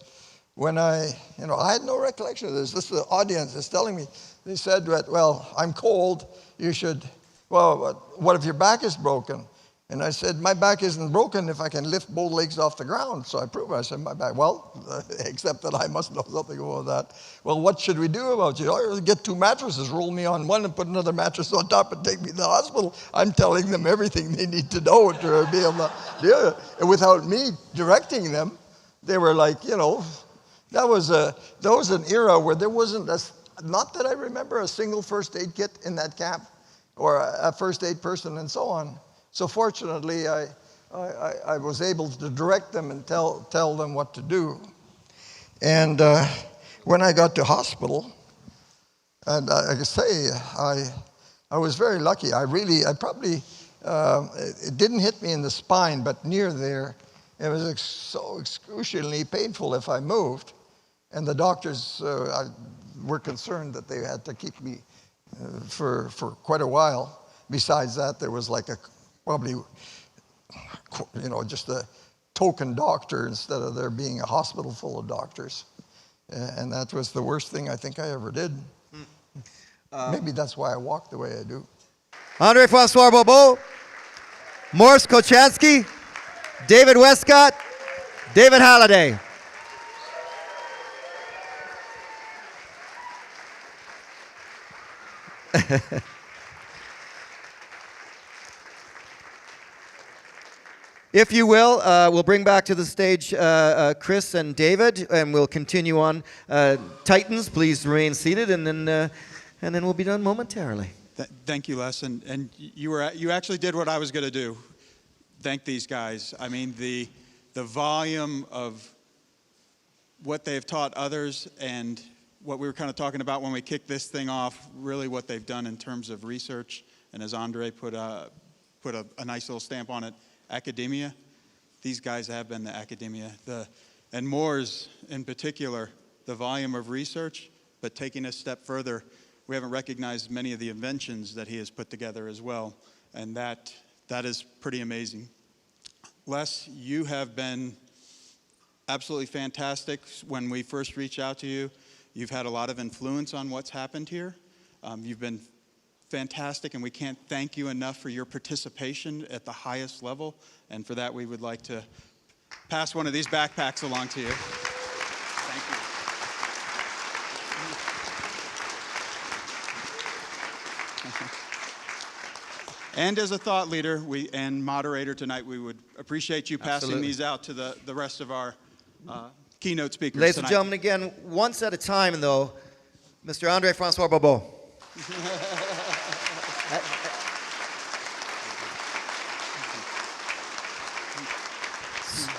Speaker 4: when I had no recollection of this. This is the audience is telling me. They said that, well, I'm cold. You should, what if your back is broken? And I said, my back isn't broken if I can lift both legs off the ground. So I proved it. I said, my back. Well, except that I must know something about that. Well, what should we do about you? Or get two mattresses, roll me on one and put another mattress on top and take me to the hospital. I'm telling them everything they need to know to be able to do it. And without me directing them, they were like, that was an era where there wasn't, not that I remember, a single first aid kit in that camp or a first aid person and so on. So fortunately, I was able to direct them and tell them what to do. And when I got to hospital, and I say, I was very lucky. It didn't hit me in the spine, but near there. It was so excruciatingly painful if I moved. And the doctors were concerned that they had to keep me for quite a while. Besides that, there was probably, just a token doctor instead of there being a hospital full of doctors. And that was the worst thing I think I ever did. Maybe that's why I walk the way I do.
Speaker 1: Andre-Francois Bobo, Morris Kochansky, David Westcott, David Halliday. If you will, we'll bring back to the stage Chris and David, and we'll continue on. Titans, please remain seated, and then we'll be done momentarily.
Speaker 9: Thank you, Les. And you actually did what I was going to do. Thank these guys. I mean, the volume of what they've taught others and what we were kind of talking about when we kicked this thing off, really what they've done in terms of research, and as Andre put a nice little stamp on it, academia. These guys have been the academia. And Moore's in particular, the volume of research, but taking a step further, we haven't recognized many of the inventions that he has put together as well, and that is pretty amazing. Les, you have been absolutely fantastic. When we first reached out to you, you've had a lot of influence on what's happened here. You've been fantastic, and we can't thank you enough for your participation at the highest level. And for that, we would like to pass one of these backpacks along to you. Thank you. And as a thought leader and moderator tonight, we would appreciate you passing
Speaker 1: Absolutely.
Speaker 9: these out to the rest of our keynote speakers
Speaker 1: Ladies
Speaker 9: tonight.
Speaker 1: and gentlemen, again, once at a time, though, Mr. Andre Francois Barbeau.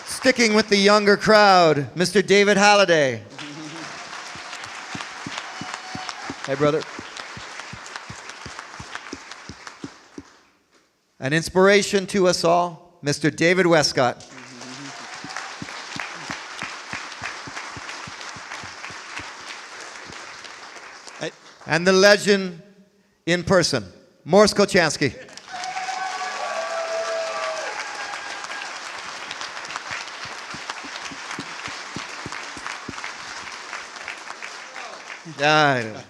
Speaker 1: Sticking with the younger crowd, Mr. David Halliday. Hey, brother. An inspiration to us all, Mr. David Westcott. And the legend in person, Morris Kochansky. Yeah.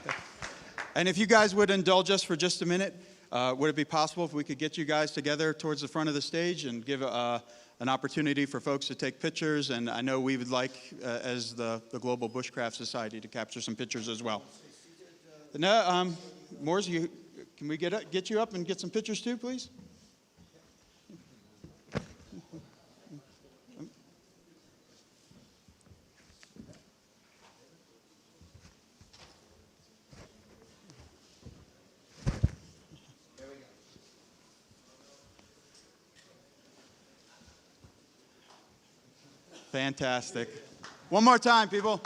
Speaker 9: And if you guys would indulge us for just a minute, would it be possible if we could get you guys together towards the front of the stage and give an opportunity for folks to take pictures? And I know we would like, as the Global Bushcraft Society, to capture some pictures as well. No, Morris, can we get you up and get some pictures too, please? Fantastic. One more time, people.